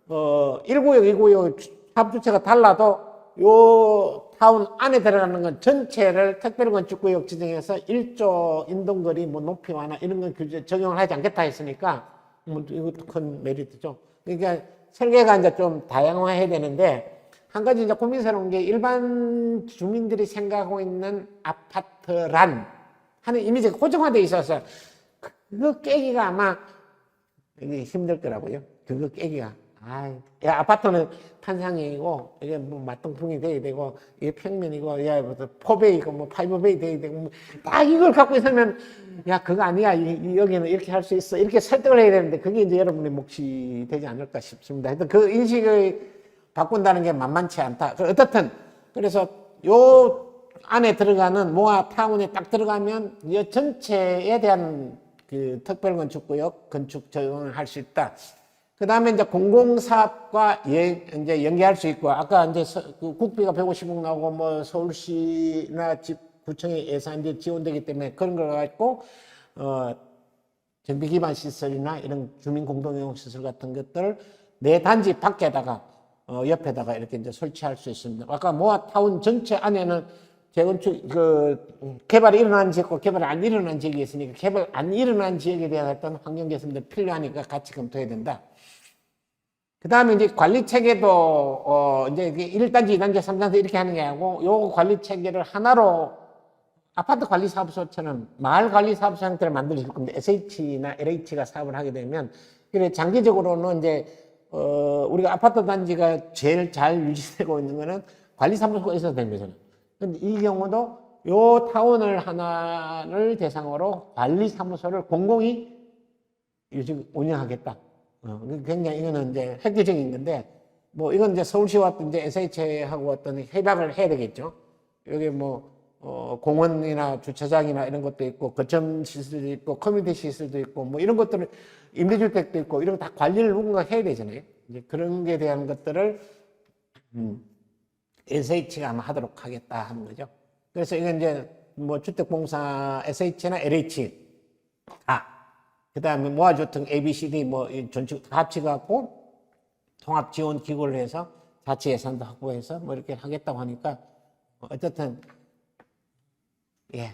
1구역, 2구역 합주체가 달라도 요 타운 안에 들어가는 건 전체를 특별건축구역 지정해서 1조 인동거리 뭐 높이 완화 이런 건 규제 적용을 하지 않겠다 했으니까 뭐 이것도 큰 메리트죠. 그러니까 설계가 이제 좀 다양화해야 되는데, 한 가지 이제 고민스러운 게 일반 주민들이 생각하고 있는 아파트란 하는 이미지가 고정화되어 있어서 그거 깨기가 아마 힘들 거라고요. 그거 깨기가. 야, 아파트는 탄상형이고, 이게 뭐 맞동풍이 돼야 되고, 이게 평면이고, 야, 뭐 포베이고, 뭐 파이브베이 돼야 되고, 뭐 딱 이걸 갖고 있으면, 야, 그거 아니야. 여기는 이렇게 할 수 있어. 이렇게 설득을 해야 되는데, 그게 이제 여러분의 몫이 되지 않을까 싶습니다. 하여튼 그 인식을 바꾼다는 게 만만치 않다. 어떻든, 그래서 요 안에 들어가는 모아 타운에 딱 들어가면, 이 전체에 대한 그 특별건축구역 건축 적용을 할 수 있다. 그 다음에 이제 공공사업과 이제 연계할 수 있고, 아까 이제 그 국비가 150억 나오고, 뭐 서울시나 구청의 예산이 지원되기 때문에 그런 걸 가지고, 정비 기반 시설이나 이런 주민 공동이용 시설 같은 것들을 내 단지 밖에다가, 옆에다가 이렇게 이제 설치할 수 있습니다. 아까 모아타운 전체 안에는 재건축, 개발이 일어난 지역과 개발이 안 일어난 지역이 있으니까 개발 안 일어난 지역에 대한 어떤 환경 개선도 필요하니까 같이 검토해야 된다. 그 다음에 이제 관리 체계도, 이제 1단지, 2단지, 3단지 이렇게 하는 게 아니고, 요 관리 체계를 하나로 아파트 관리 사업소처럼 마을 관리 사업소 형태를 만들 수 있을 겁니다. SH나 LH가 사업을 하게 되면, 그래, 장기적으로는 이제, 우리가 아파트 단지가 제일 잘 유지되고 있는 거는 관리 사무소가 있어야 되는 거잖아요. 근데 이 경우도 요 타운을 하나를 대상으로 관리 사무소를 공공이 운영하겠다. 굉장히 이거는 이제 획기적인 건데, 뭐 이건 이제 서울시와 이제 SH하고 어떤 협약을 해야 되겠죠. 여기 뭐, 공원이나 주차장이나 이런 것도 있고, 거점 시설도 있고, 커뮤니티 시설도 있고, 뭐 이런 것들을, 임대주택도 있고, 이런 거 다 관리를 누군가 해야 되잖아요. 이제 그런 게 대한 것들을, SH가 아마 하도록 하겠다 하는 거죠. 그래서 이건 이제 뭐 주택공사 SH나 LH, 그 다음에 모아주택 ABCD 뭐 전체 다 합치갖고 통합지원기구를 해서 자치 예산도 확보해서 뭐 이렇게 하겠다고 하니까 어쨌든 예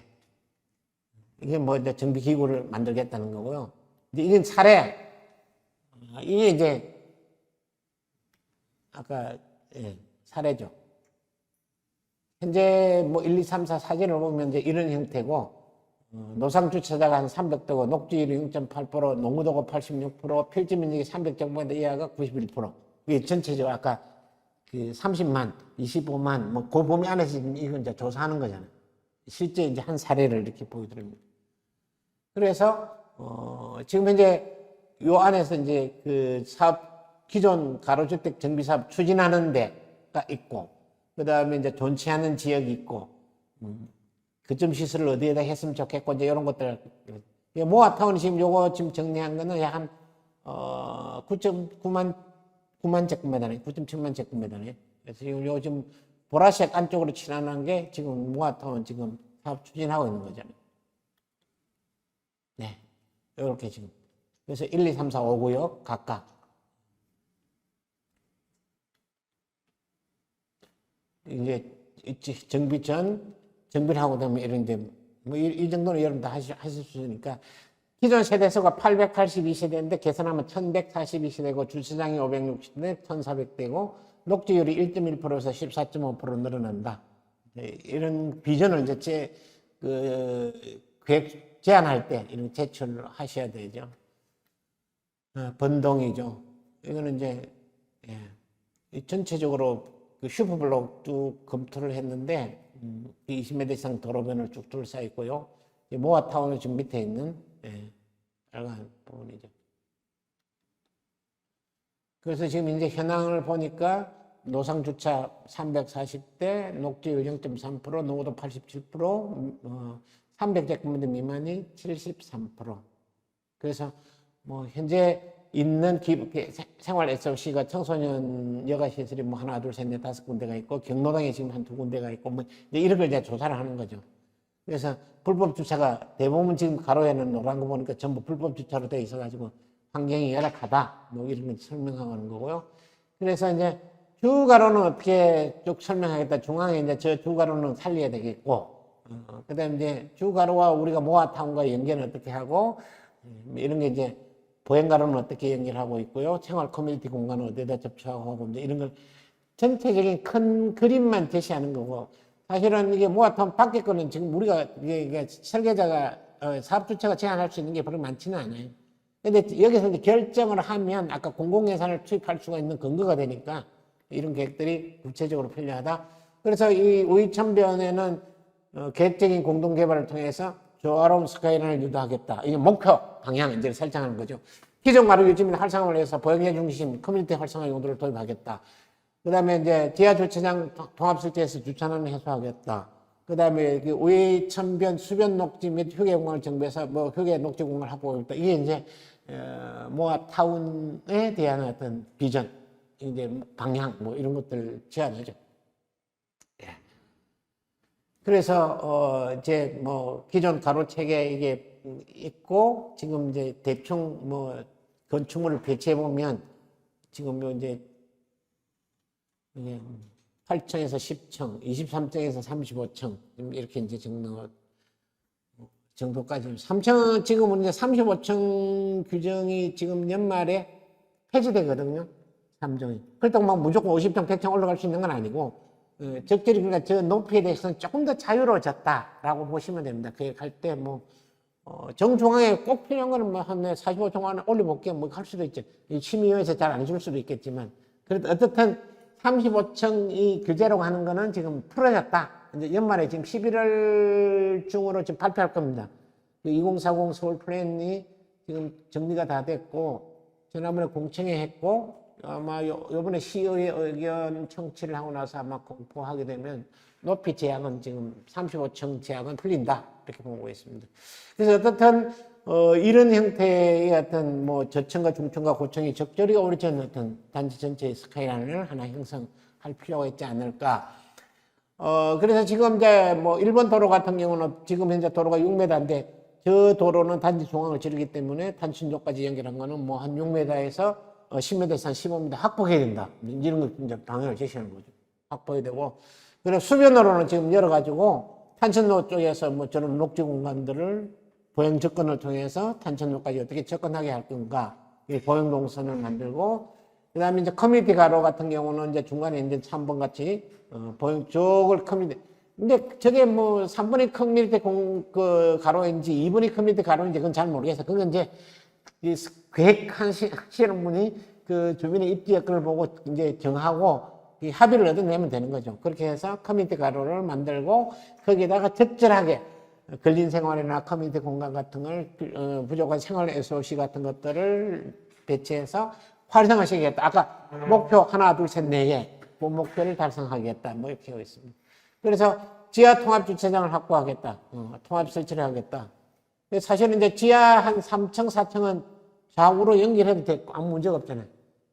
이게 뭐 이제 정비기구를 만들겠다는 거고요. 이제 이건 사례. 이게 이제 아까 사례죠. 현재 뭐 1, 2, 3, 4 사진을 보면 이제 이런 형태고. 노상주차자가 한 300도고, 녹지율이 0.8%, 농구도가 86%, 필지면적이 300제곱미터 이하가 91%. 이게 전체적으로 아까 그 30만, 25만, 뭐 그 범위 안에서 이건 이제 조사하는 거잖아요. 실제 이제 한 사례를 이렇게 보여드립니다. 그래서, 지금 현재 요 안에서 이제 그 사업, 기존 가로주택 정비사업 추진하는 데가 있고, 그 다음에 이제 존치 않은 지역이 있고, 거점 시설을 어디에다 했으면 좋겠고, 이제 이런 것들. 모아타운이 지금 요거 지금 정리한 거는 한, 9.9만 제곱미터네. 9.7만 제곱미터네. 그래서 요 지금 보라색 안쪽으로 칠하는 게 지금 모아타운 지금 사업 추진하고 있는 거잖아요. 네. 요렇게 지금. 그래서 1, 2, 3, 4, 5구역 각각. 이제 정비 전, 정비를 하고 되면 이런데, 뭐, 이 정도는 여러분 다 하실 수 있으니까. 기존 세대수가 882세대인데, 계산하면 1142세대고, 주차장이 560대, 1400대고, 녹지율이 1.1%에서 14.5% 늘어난다. 이런 비전을 이제 계획 제안할 때, 이런 제출을 하셔야 되죠. 번동이죠. 이거는 이제, 전체적으로 그 슈퍼블록 쭉 검토를 했는데, 20m 이상 도로변을 쭉 둘러싸여 있고요. 모아타운은 지금 밑에 있는 빨간 부분이죠. 그래서 지금 이제 현황을 보니까 노상주차 340대, 녹지율 0.3%, 농후도 87%, 300제곱미터 미만이 73%. 그래서 뭐 현재 있는 생활 SOC가 청소년 여가 시설이 뭐 하나, 둘, 셋, 넷, 다섯 군데가 있고, 경로당에 지금 한 두 군데가 있고, 뭐 이런 걸 이제 조사를 하는 거죠. 그래서 불법 주차가 대부분 지금 가로에는 노란 거 보니까 전부 불법 주차로 되어 있어가지고 환경이 열악하다. 뭐 이런 걸 설명하는 거고요. 그래서 이제 주가로는 어떻게 쭉 설명하겠다. 중앙에 이제 저 주가로는 살려야 되겠고, 그 다음에 이제 주가로와 우리가 모아타운과 연계는 어떻게 하고, 이런 게 이제 보행가로는 어떻게 연결하고 있고요. 생활 커뮤니티 공간은 어디다 접촉하고, 이제 이런 걸 전체적인 큰 그림만 제시하는 거고, 사실은 이게 모아타운 밖에 거는 지금 우리가, 이게 설계자가, 사업주체가 제안할 수 있는 게 별로 많지는 않아요. 근데 여기서 이제 결정을 하면 아까 공공예산을 투입할 수가 있는 근거가 되니까 이런 계획들이 구체적으로 필요하다. 그래서 이 우이천변에는 계획적인 공동개발을 통해서 조화로운 스카이라인을 유도하겠다. 이게 목표 방향 이제 설정하는 거죠. 기존 가로 유지민 활성화를 위해서 보행자 중심 커뮤니티 활성화 용도를 도입하겠다. 그 다음에 이제 지하 주차장 통합 설치해서 주차난을 해소하겠다. 그 다음에 우이천변 수변 녹지 및 휴게 공간을 정비해서 뭐 휴게 녹지 공간을 확보하겠다. 이게 이제 모아타운에 대한 어떤 비전, 이제 방향 뭐 이런 것들 제안하죠. 예. 그래서 이제 뭐 기존 가로채게 이게 있고 지금 이제 대충 뭐 건축물을 배치해 보면 지금 요 이제 8층에서 10층, 23층에서 35층 이렇게 이제 정도까지 3층 지금은 이제 35층 규정이 지금 연말에 폐지되거든요. 3종이. 그렇다고 막 무조건 50층, 100층 올라갈 수 있는 건 아니고 적절히 그러니까 저 높이에 대해서는 조금 더 자유로워졌다라고 보시면 됩니다. 그게 갈 때 뭐 정중앙에 꼭 필요한 거는 뭐 한 45층 안에 올려볼게 뭐 할 수도 있죠. 심의위원회에서 잘 안 해줄 수도 있겠지만 그래도 어떻든 35층 이 규제라고 하는 거는 지금 풀어졌다. 이제 연말에 지금 11월 중으로 지금 발표할 겁니다. 2040 서울 플랜이 지금 정리가 다 됐고, 지난번에 공청회 했고, 아마 요번에 시의회 의견 청취를 하고 나서 아마 공포하게 되면 높이 제약은 지금 35층 제약은 풀린다. 이렇게 보고 있습니다. 그래서 어떻든, 이런 형태의 어떤 뭐 저층과 중층과 고층이 적절히 어우러진 어떤 단지 전체의 스카이라인을 하나 형성할 필요가 있지 않을까. 그래서 지금 이제 뭐 일본 도로 같은 경우는 지금 현재 도로가 6m인데 저 도로는 단지 중앙을 지르기 때문에 단신도까지 연결한 거는 뭐 한 6m에서 10m에서 한 15m 확보해야 된다. 이런 걸 이제 방향을 제시하는 거죠. 확보해야 되고. 그리고 수변으로는 지금 열어가지고 탄천로 쪽에서 뭐 저런 녹지 공간들을 보행 접근을 통해서 탄천로까지 어떻게 접근하게 할 건가. 이 보행 동선을 만들고, 그 다음에 이제 커뮤니티 가로 같은 경우는 이제 중간에 이제 3번 같이, 보행 쪽을 커뮤니티. 근데 저게 뭐 3번이 커뮤니티 가로인지 2번이 커뮤니티 가로인지 그건 잘 모르겠어요. 그건 이제 이 계획하시는 분이 그 주민의 입지 여건을 보고 이제 정하고 이 합의를 얻어내면 되는 거죠. 그렇게 해서 커뮤니티 가로를 만들고 거기에다가 적절하게 근린 생활이나 커뮤니티 공간 같은 걸 부족한 생활 SOC 같은 것들을 배치해서 활성화시키겠다. 아까 목표 하나, 둘, 셋, 네 개. 그 목표를 달성하겠다. 뭐 이렇게 하고 있습니다. 그래서 지하 통합 주차장을 확보하겠다. 통합 설치를 하겠다. 사실은 이제 지하 한 3층, 4층은 좌우로 연결해도 되고 아무 문제가 없잖아요.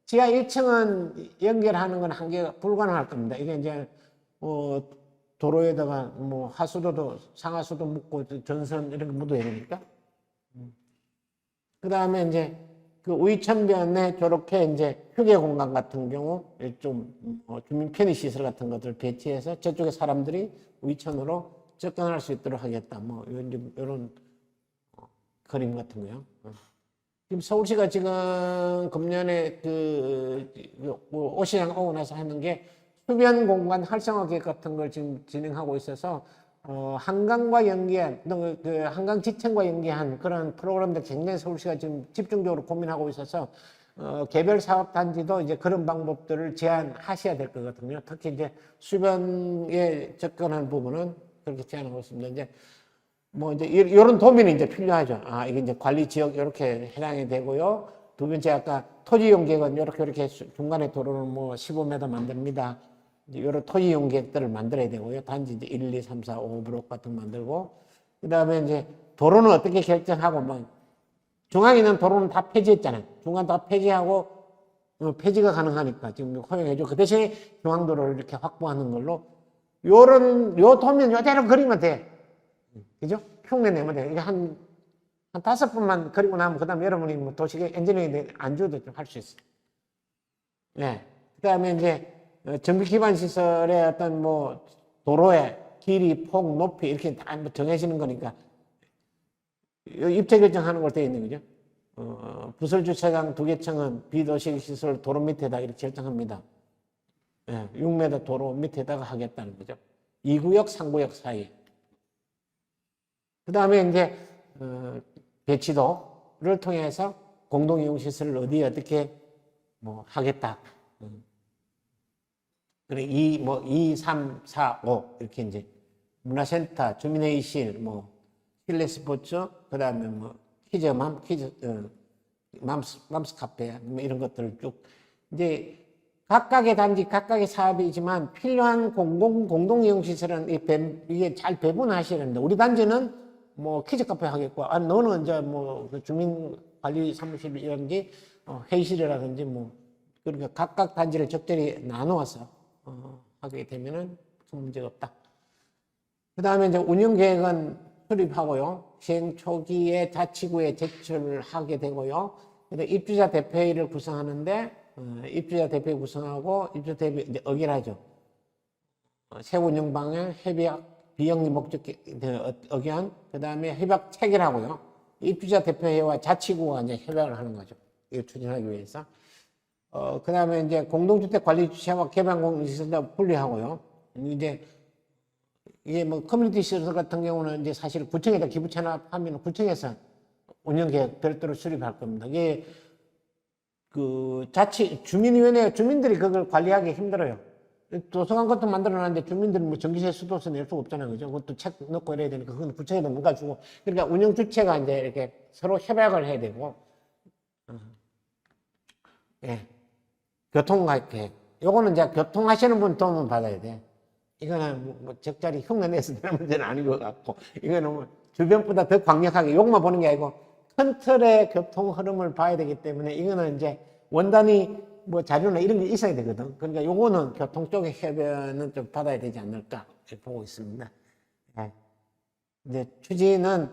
지하 1층은 연결하는 건 한계가 불가능할 겁니다. 이게 이제 도로에다가 뭐 하수도도 상하수도 묻고 전선 이런 거 묻어야 되니까. 그 다음에 이제 그 우이천변에 저렇게 이제 휴게 공간 같은 경우 좀 주민 편의 시설 같은 것들 배치해서 저쪽에 사람들이 우이천으로 접근할 수 있도록 하겠다. 뭐 이런 그림 같은 거요. 지금 서울시가 지금 금년에 오시장 오고 나서 하는 게 수변 공간 활성화 계획 같은 걸 지금 진행하고 있어서 한강과 연계한, 그 한강 지층과 연계한 그런 프로그램들 굉장히 서울시가 지금 집중적으로 고민하고 있어서 개별 사업 단지도 이제 그런 방법들을 제안하셔야 될 거거든요. 특히 이제 수변에 접근한 부분은 그렇게 제안하고 있습니다. 이제 뭐 이제 이런 도면이 이제 필요하죠. 이게 이제 관리 지역 이렇게 해당이 되고요. 두 번째 아까 토지 이용 계획은 이렇게 중간에 도로를 뭐 15m 만듭니다. 이런 토지 이용 계획들을 만들어야 되고요. 단지 이제 1, 2, 3, 4, 5 브록 같은 거 만들고, 그 다음에 이제 도로는 어떻게 결정하고, 뭐, 중앙에 있는 도로는 다 폐지했잖아요. 중간 다 폐지하고, 폐지가 가능하니까 지금 허용해줘. 그 대신에 중앙도로를 이렇게 확보하는 걸로, 요 도면 요대로 그리면 돼. 그죠? 흉내 내면 돼. 이게 한 5분만 그리고 나면, 그 다음에 여러분이 뭐 도시계 엔지니어링 안 줘도 좀 할 수 있어요. 네. 그 다음에 이제, 정비 기반 시설의 어떤 뭐 도로의 길이, 폭, 높이 이렇게 다 정해지는 거니까 입체 결정하는 걸 돼 있는 거죠. 부설 주차장 2개층은 비도시 시설 도로 밑에다 이렇게 결정합니다. 6m 도로 밑에다가 하겠다는 거죠. 2구역, 3구역 사이에. 그 다음에 이제 배치도를 통해서 공동이용 시설을 어디에 어떻게 뭐 하겠다. 그래, 2, 3, 4, 5, 이렇게 이제, 문화센터, 주민회의실, 뭐, 실내 스포츠, 그 다음에 뭐, 맘스 카페, 뭐 이런 것들을 쭉, 이제, 각각의 단지, 각각의 사업이지만 필요한 공동이용시설은 이게 잘 배분하셔야 됩니다. 우리 단지는 뭐, 키즈 카페 하겠고, 너는 이제 뭐, 주민 관리 사무실이라든지 회의실이라든지 뭐 그러니까 각각 단지를 적절히 나누어서 하게 되면은 큰 문제가 없다. 그 다음에 이제 운영 계획은 수립하고요. 시행 초기에 자치구에 제출을 하게 되고요. 입주자 대표회의를 구성하는데 입주자 대표회 구성하고 입주자 대표 이제 의결하죠. 세부 운영 방향, 협약, 비영리 목적 의견, 그 다음에 협약 체결하고요. 입주자 대표회와 자치구가 이제 협약을 하는 거죠. 이거 추진하기 위해서. 그 다음에 이제 공동주택 관리 주체와 개방공시설자 분리하고요. 이제 이게 뭐 커뮤니티 시설 같은 경우는 이제 사실 구청에다 기부 체납하면 구청에서 운영계획 별도로 수립할 겁니다. 이게 그 주민위원회 주민들이 그걸 관리하기 힘들어요. 도서관 같은 거 만들어놨는데 주민들은 뭐 전기세 수도세 낼 수가 없잖아요. 그죠? 그것도 책 넣고 이래야 되니까 그건 구청에다 뭔가 주고. 그러니까 운영 주체가 이제 이렇게 서로 협약을 해야 되고. 예. 교통계획. 요거는 이제 교통하시는 분 도움을 받아야 돼. 이거는 뭐 적절히 흉내 내서 되는 문제는 아닌 것 같고, 이거는 뭐 주변보다 더 강력하게 욕만 보는 게 아니고 큰 틀의 교통 흐름을 봐야 되기 때문에 이거는 이제 원단위 뭐 자료나 이런 게 있어야 되거든. 그러니까 요거는 교통 쪽의 협연은 좀 받아야 되지 않을까 보고 있습니다. 네. 이제 추진은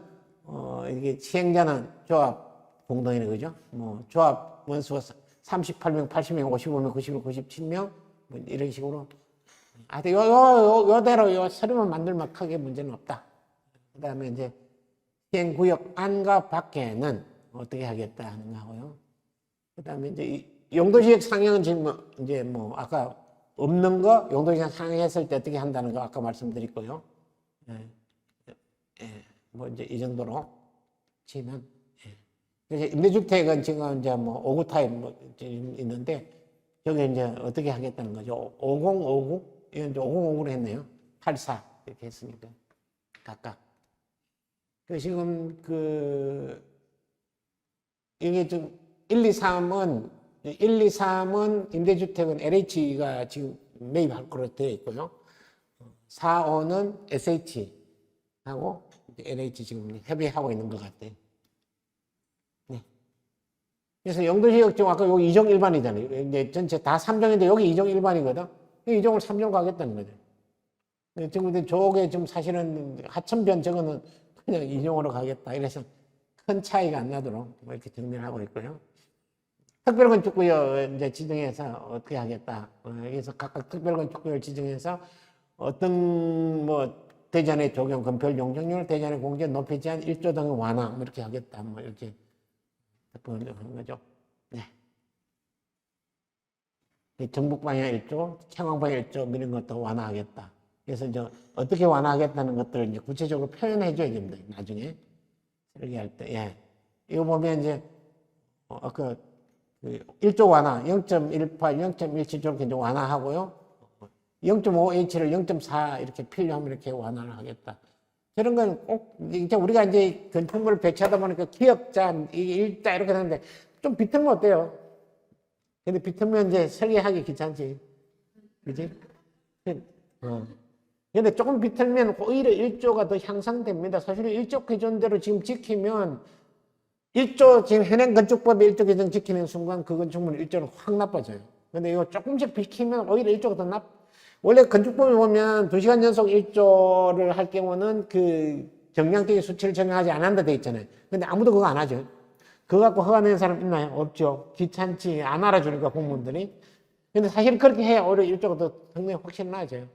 이게 시행자는 조합 공동이네, 그죠? 뭐 조합 원수가 38명, 80명, 55명, 91, 97명 뭐 이런 식으로. 하여튼 요대로 요 서류만 만들면 크게 문제는 없다. 그 다음에 이제 시행구역 안과 밖에는 어떻게 하겠다 하는 거고요. 그 다음에 이제 용도지역 상향은 지금 이제 뭐 아까 없는 거 용도지역 상향했을 때 어떻게 한다는 거 아까 말씀드렸고요. 뭐 이제 이 정도로 치면. 그래서 임대주택은 지금 이제 뭐 5구 타입 뭐 있는데 여기 이제 어떻게 하겠다는 거죠. 5059 이건 이제 5059로 했네요. 84 이렇게 했으니까 각각. 그 지금 이게 좀 1, 2, 3은 임대주택은 LH가 지금 매입할 거로 되어 있고요. 4, 5는 SH하고 LH 지금 협의하고 있는 것 같아요. 네. 그래서 용도지역 지금 아까 여기 2종 일반이잖아요. 이제 전체 다 3종인데 여기 2종 일반이거든. 2종을 3종 가겠다는 거죠. 지금 저게 좀 사실은 하천변 저거는 그냥 2종으로 가겠다. 이래서 큰 차이가 안 나도록 뭐 이렇게 정리를 하고 있고요. 특별건축구역 이제 지정해서 어떻게 하겠다. 그래서 각각 특별건축구역을 지정해서 어떤 뭐 대전의 적용, 건폐율 용적률, 대전의 공제 높이 제한 1조 등의 완화 뭐 이렇게 하겠다. 뭐 이렇게 하는 거죠. 네. 전북 방향 1조, 창원 방향 1조 이런 것도 완화하겠다. 그래서 이제 어떻게 완화하겠다는 것들을 이제 구체적으로 표현해 줘야 됩니다. 나중에 설계할 때. 예. 이거 보면 이제 아까 1조 완화 0.18, 0.17 저렇게 이제 완화하고요. 0.5H를 0.4 이렇게 필요하면 이렇게 완화를 하겠다. 저런 건 꼭 이제 우리가 이제 건축물을 배치하다 보니까 기역자, 일자 이렇게 되는데 좀 비틀면 어때요? 근데 비틀면 이제 설계하기 귀찮지. 그지? 근데 조금 비틀면 오히려 1조가 더 향상됩니다. 사실 1조 기준대로 지금 지키면 1조 지금 현행 건축법의 1조 기준 지키는 순간 그 건축물은 1조는 확 나빠져요. 근데 이거 조금씩 비키면 오히려 1조가 더 원래 건축법에 보면 2시간 연속 1조를 할 경우는 그 정량적인 수치를 적용하지 않는다 돼 있잖아요. 근데 아무도 그거 안 하죠. 그거 갖고 허가 내는 사람 있나요? 없죠. 귀찮지. 안 알아주니까 공무원들이. 근데 사실 그렇게 해야 오히려 1조가 더 성능이 확실히 나아져요.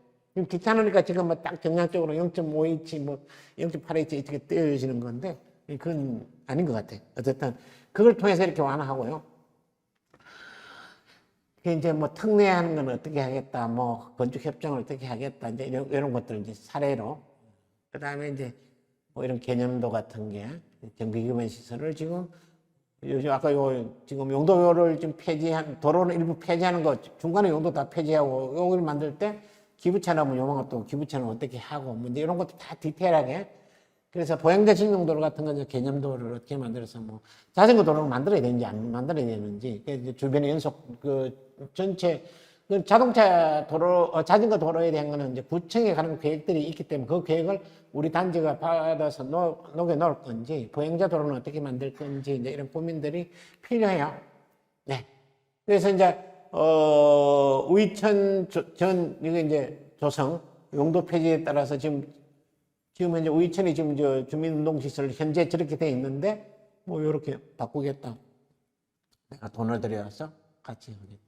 귀찮으니까 지금 뭐 딱 정량적으로 0.5H, 뭐 0.8H 이렇게 떼어지는 건데 그건 아닌 것 같아요. 어쨌든 그걸 통해서 이렇게 완화하고요. 이제 뭐 특례하는 건 어떻게 하겠다, 뭐 건축 협정을 어떻게 하겠다, 이제 이런 것들 이제 사례로. 그 다음에 이제 뭐 이런 개념도 같은 게 정비규모 시설을 지금 요즘 아까 지금 용도를 좀 도로는 일부 폐지하는 거 중간에 용도 다 폐지하고 여기를 만들 때 기부차라면 요만 것도 기부차는 어떻게 하고 뭐 이런 것도 다 디테일하게. 그래서 보행자 전용도로 같은 건 개념도를 어떻게 만들어서 뭐 자전거 도로를 만들어야 되는지 안 만들어야 되는지 주변에 연속 그 전체 그 자동차 도로, 자전거 도로에 대한 거는 이제 구청에 가는 계획들이 있기 때문에 그 계획을 우리 단지가 받아서 녹여 놓을 건지, 보행자 도로는 어떻게 만들 건지, 이제 이런 고민들이 필요해요. 네. 그래서 이제, 우이천 이거 이제 조성, 용도 폐지에 따라서 지금 현재 우이천이 지금 주민운동시설 현재 저렇게 돼 있는데, 뭐, 요렇게 바꾸겠다. 내가 돈을 들여서 같이 하겠다.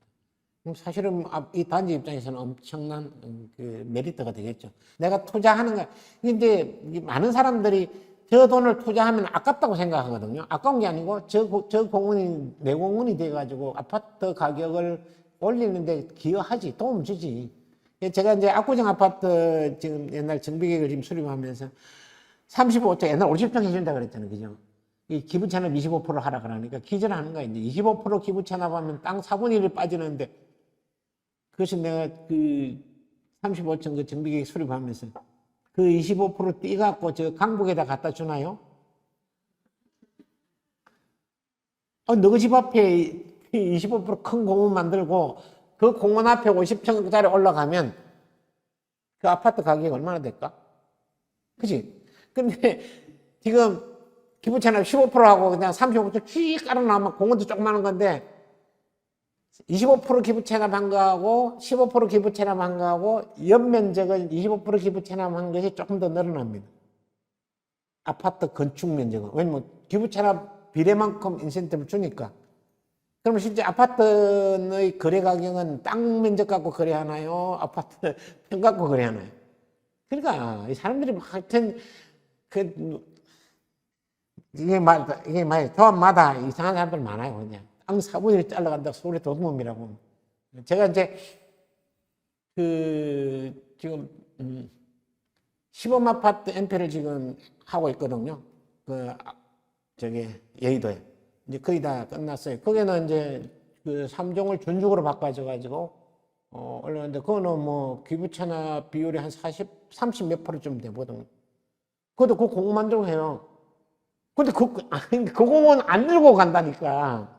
그럼 사실은 이 단지 입장에서는 엄청난 그 메리트가 되겠죠. 내가 투자하는 거, 근데 많은 사람들이 저 돈을 투자하면 아깝다고 생각하거든요. 아까운 게 아니고 저 공원이 내 공원이 돼가지고 아파트 가격을 올리는데 기여하지, 도움 주지. 제가 이제 압구정 아파트 지금 옛날 정비계획을 지금 수립하면서 35조, 옛날 50조 해준다 그랬잖아요. 그죠? 이 기부 찬압 25% 하라 그러니까 기절하는 거야. 이제 25% 기부 찬압하면 땅 4분의 1이 빠지는데, 그것이 내가 그 35층 그 정비계획 수립하면서 그 25% 떼갖고 저 강북에다 갖다 주나요? 너희 집 앞에 25% 큰 공원 만들고 그 공원 앞에 50층짜리 올라가면 그 아파트 가격이 얼마나 될까? 그치? 근데 지금 기부채납 15%하고 그냥 35% 쭉 깔아놓으면 공원도 조그마한 건데 25% 기부채납한 거하고 15% 기부채납한 거하고 연면적은 25% 기부채납한 것이 조금 더 늘어납니다. 아파트 건축 면적은. 왜냐면 기부채납 비례만큼 인센티브를 주니까. 그러면 실제 아파트의 거래 가격은 땅 면적 갖고 거래하나요? 아파트 평 갖고 거래하나요? 그러니까 이 사람들이 막 하여튼 이게 조합마다 이상한 사람들 많아요. 그냥 땅 4분의 1 잘라간다고 서울의 도둑놈이라고. 제가 이제 지금 시범 아파트 MP를 지금 하고 있거든요. 여의도에. 이제 거의 다 끝났어요. 거기는 이제 그 3종을 준축으로 바꿔줘가지고, 올렸는데, 그거는 뭐, 기부채납 비율이 한 30 몇 %좀 되거든요. 그것도 그 공원 만들고 해요. 근데 그 공원 안 들고 간다니까.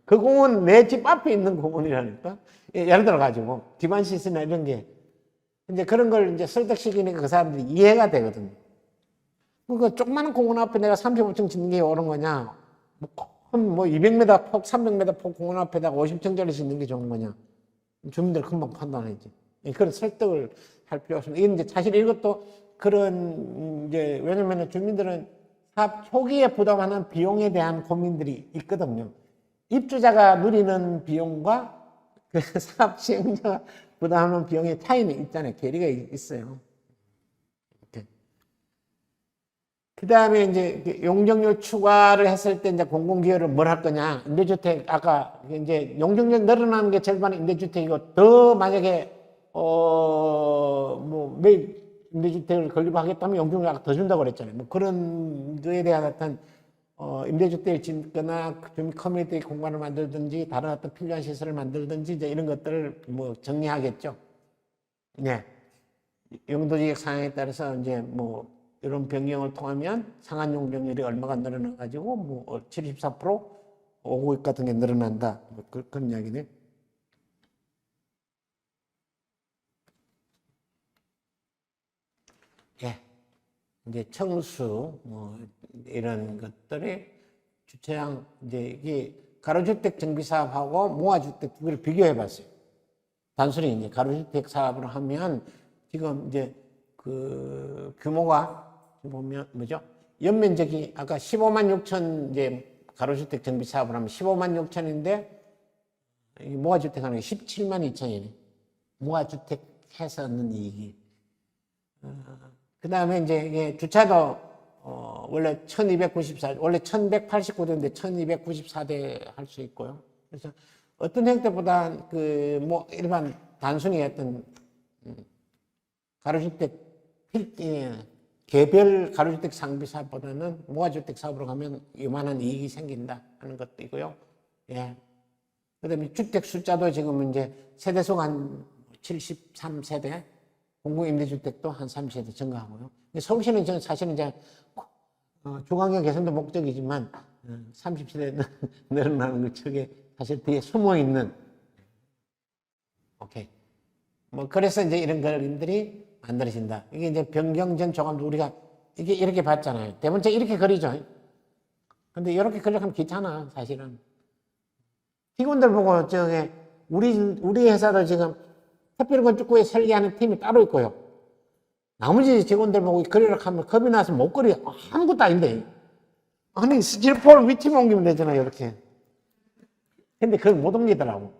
그 공원 내 집 앞에 있는 공원이라니까. 예를 들어가지고, 기반 시설이나 이런 게. 이제 그런 걸 이제 설득시키니까 그 사람들이 이해가 되거든요. 그 조그마한 공원 앞에 내가 35층 짓는 게 옳은 거냐? 뭐 200m 폭, 300m 폭 공원 앞에다가 50층짜리 짓는 게 좋은 거냐? 주민들 금방 판단하지. 그런 설득을 할 필요가 없습니다. 이건 이제 사실 이것도 그런 이제 왜냐면은 주민들은 사업 초기에 부담하는 비용에 대한 고민들이 있거든요. 입주자가 누리는 비용과 그 사업 시행자가 부담하는 비용의 차이는 있잖아요. 괴리가 있어요. 그 다음에 이제 용적률 추가를 했을 때 이제 공공기여를 뭘 할 거냐. 임대주택, 아까 이제 용적률 늘어나는 게 절반은 임대주택이고, 더 만약에, 매일 임대주택을 건립하겠다면 용적률 아까 더 준다고 그랬잖아요. 뭐 그런 거에 대한 어떤, 임대주택을 짓거나 주민 커뮤니티 공간을 만들든지 다른 어떤 필요한 시설을 만들든지 이제 이런 것들을 뭐 정리하겠죠. 네. 용도지역 상황에 따라서 이제 뭐, 이런 변경을 통하면 상한 용적률이 얼마가 늘어나가지고 뭐 74% 5구역 같은 게 늘어난다. 뭐 그런 이야기네. 예. 이제 청수 뭐 이런 것들이 주차장 이제 이게 가로주택 정비 사업하고 모아주택 두 개를 비교해 봤어요. 단순히 이제 가로주택 사업을 하면 지금 이제 그 규모가 보면 뭐죠? 연면적이 아까 15만 6천 이제 가로주택 정비 사업을 하면 15만 6천인데 모아주택 하는 게 17만 2천이네. 모아주택 해서 얻는 이익이. 그 다음에 이제 이게 주차도 원래 1294, 원래 1189대인데 1294대 할 수 있고요. 그래서 어떤 형태보다 그 뭐 일반 단순히 어떤 가로주택 개별 가로주택 상비 사업보다는 모아주택 사업으로 가면 이만한 이익이 생긴다 하는 것도 있고요. 예. 그 다음에 주택 숫자도 지금 이제 세대수가 한 73세대, 공공임대주택도 한 30세대 증가하고요. 서울시는 저는 사실은 이제 중앙역 개선도 목적이지만 30세대 늘어나는 것 저게 사실 뒤에 숨어 있는 오케이. 뭐, 그래서 이제 이런 그림들이 만들어진다. 이게 이제 변경전 조감도 우리가 이게 이렇게 봤잖아요. 대문짝 이렇게 그리죠. 근데 이렇게 그리려면 귀찮아, 사실은. 직원들 보고, 우리 회사도 지금 특별건축구에 설계하는 팀이 따로 있고요. 나머지 직원들 보고 그리려고 하면 겁이 나서 못 그려. 아무것도 아닌데. 아니, 스티로폼 위치만 옮기면 되잖아요, 이렇게. 근데 그걸 못 옮기더라고.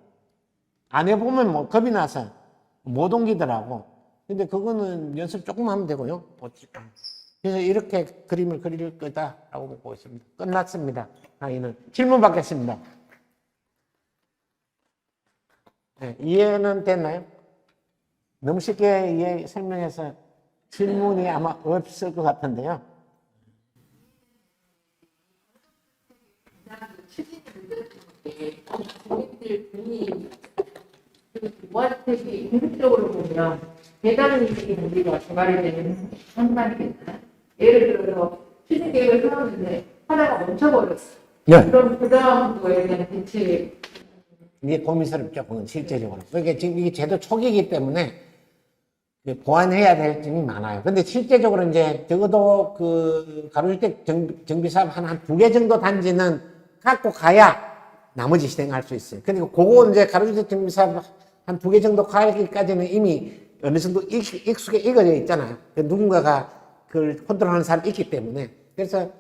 안 해보면 뭐 겁이 나서 못 옮기더라고. 근데 그거는 연습 조금 하면 되고요. 그래서 이렇게 그림을 그릴 거다라고 보고 있습니다. 끝났습니다. 강의는. 질문 받겠습니다. 네, 이해는 됐나요? 너무 쉽게 설명해서 질문이 아마 없을 것 같은데요. 모아주택이 공식적으로 보면 배당이익이 우리가 개발이 되는 상황이겠나요? 예를 들어서 취득 계획을 세웠는데 하다가 멈춰버렸어. 네. 그럼 그 다음부터에 대한 대책. 이게 고민스럽죠, 그건 실제적으로. 그러니까 지금 이게 제도 초기이기 때문에 보완해야 될 점이 많아요. 근데 실제적으로 이제 적어도 그 가로주택 정비사업 한 2개 정도 단지는 갖고 가야 나머지 실행할 수 있어요. 그러니까 그거 이제 가로주택 정비사업 한 2개 정도 가기까지는 이미 어느 정도 익숙해 익어져 있잖아요. 누군가가 그걸 컨트롤하는 사람이 있기 때문에. 그래서,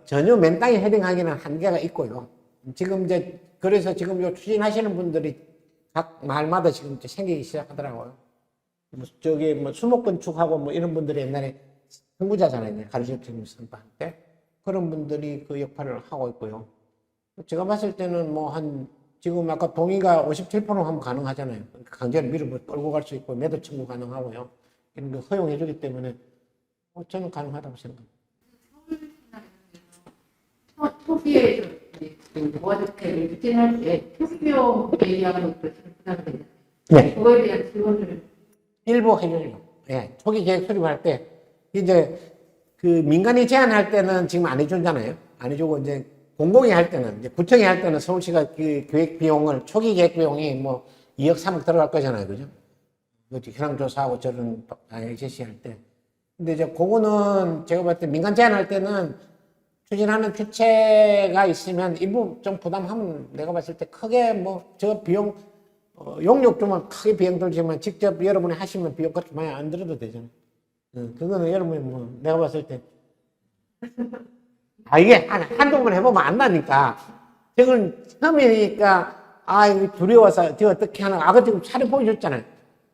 전혀 맨 땅에 헤딩하기는 한계가 있고요. 지금 이제, 그래서 지금 요 추진하시는 분들이 각 마을마다 지금 이제 생기기 시작하더라고요. 뭐 수목건축하고 뭐 이런 분들이 옛날에 선구자잖아요. 가로주택 정비사업 때. 그런 분들이 그 역할을 하고 있고요. 제가 봤을 때는 뭐 지금 아까 동의가 57% 하면 가능하잖아요. 강제로 밀어 끌고 갈 수 있고 매도 청구 가능하고요. 이런 거 허용해 주기 때문에 저는 가능하다고 생각합니다. 초기에 모아주택을 추진할 때 투기비용 얘기하는 것도 부담되잖아요. 네. 그거에 대한 지원을 일부 해줘요. 예. 초기 계획 수립할 때 이제 그 민간이 제안할 때는 지금 안 해주잖아요. 안 해주고 이제 공공이 할 때는, 이제 구청이 할 때는 서울시가 그 계획 비용을, 초기 계획 비용이 뭐 2억, 3억 들어갈 거잖아요. 그죠? 현황조사하고 저런 당연히 제시할 때. 근데 이제 그거는 제가 봤을 때 민간 제안할 때는 추진하는 주체가 있으면 일부 좀 부담하면 내가 봤을 때 크게 뭐 저 비용, 용역 주면 크게 비용 들지만 직접 여러분이 하시면 비용 그렇게 많이 안 들어도 되잖아요. 그거는 여러분이 뭐 내가 봤을 때 이게 한두 번 해보면 안다니까. 저건 처음이니까, 이거 두려워서, 저 어떻게 하나. 아까 지금 사례 보여줬잖아요.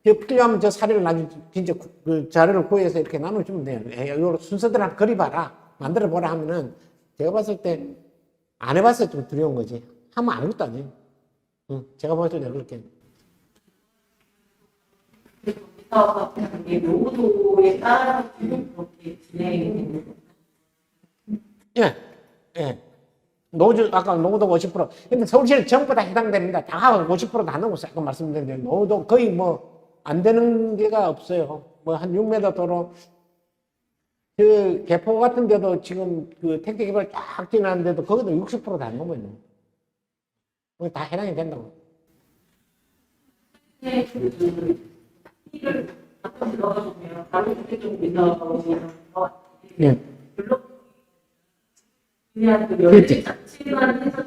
저 필요하면 저 사례를 나중에 진짜 그 자료를 구해서 이렇게 나눠주면 돼요. 이거 순서대로 그려봐라. 만들어보라 하면은, 제가 봤을 때, 안 해봤을 때 좀 두려운 거지. 하면 아무것도 아니에요. 제가 봤을 때 그렇게. 이 노후도에 따라서 그렇게 진행이 되는 거예요. 예. 아까 노후도 50%. 근데 서울시는 전부 다 해당됩니다. 다 하고 50%다 넘었어요. 아까 말씀드렸는데, 노후도 거의 뭐, 안 되는 게가 없어요. 뭐, 한 6m 도로, 그, 개포 같은 데도 지금 그 택지 개발 쫙 지나는데도 거기도 60%다 안 넘어요. 거기 다 해당이 된다고. 네, 이를 한번 들어가 보면 다른 주택 좀 민다고 네. 별로 그냥 그 면적 자체만 해서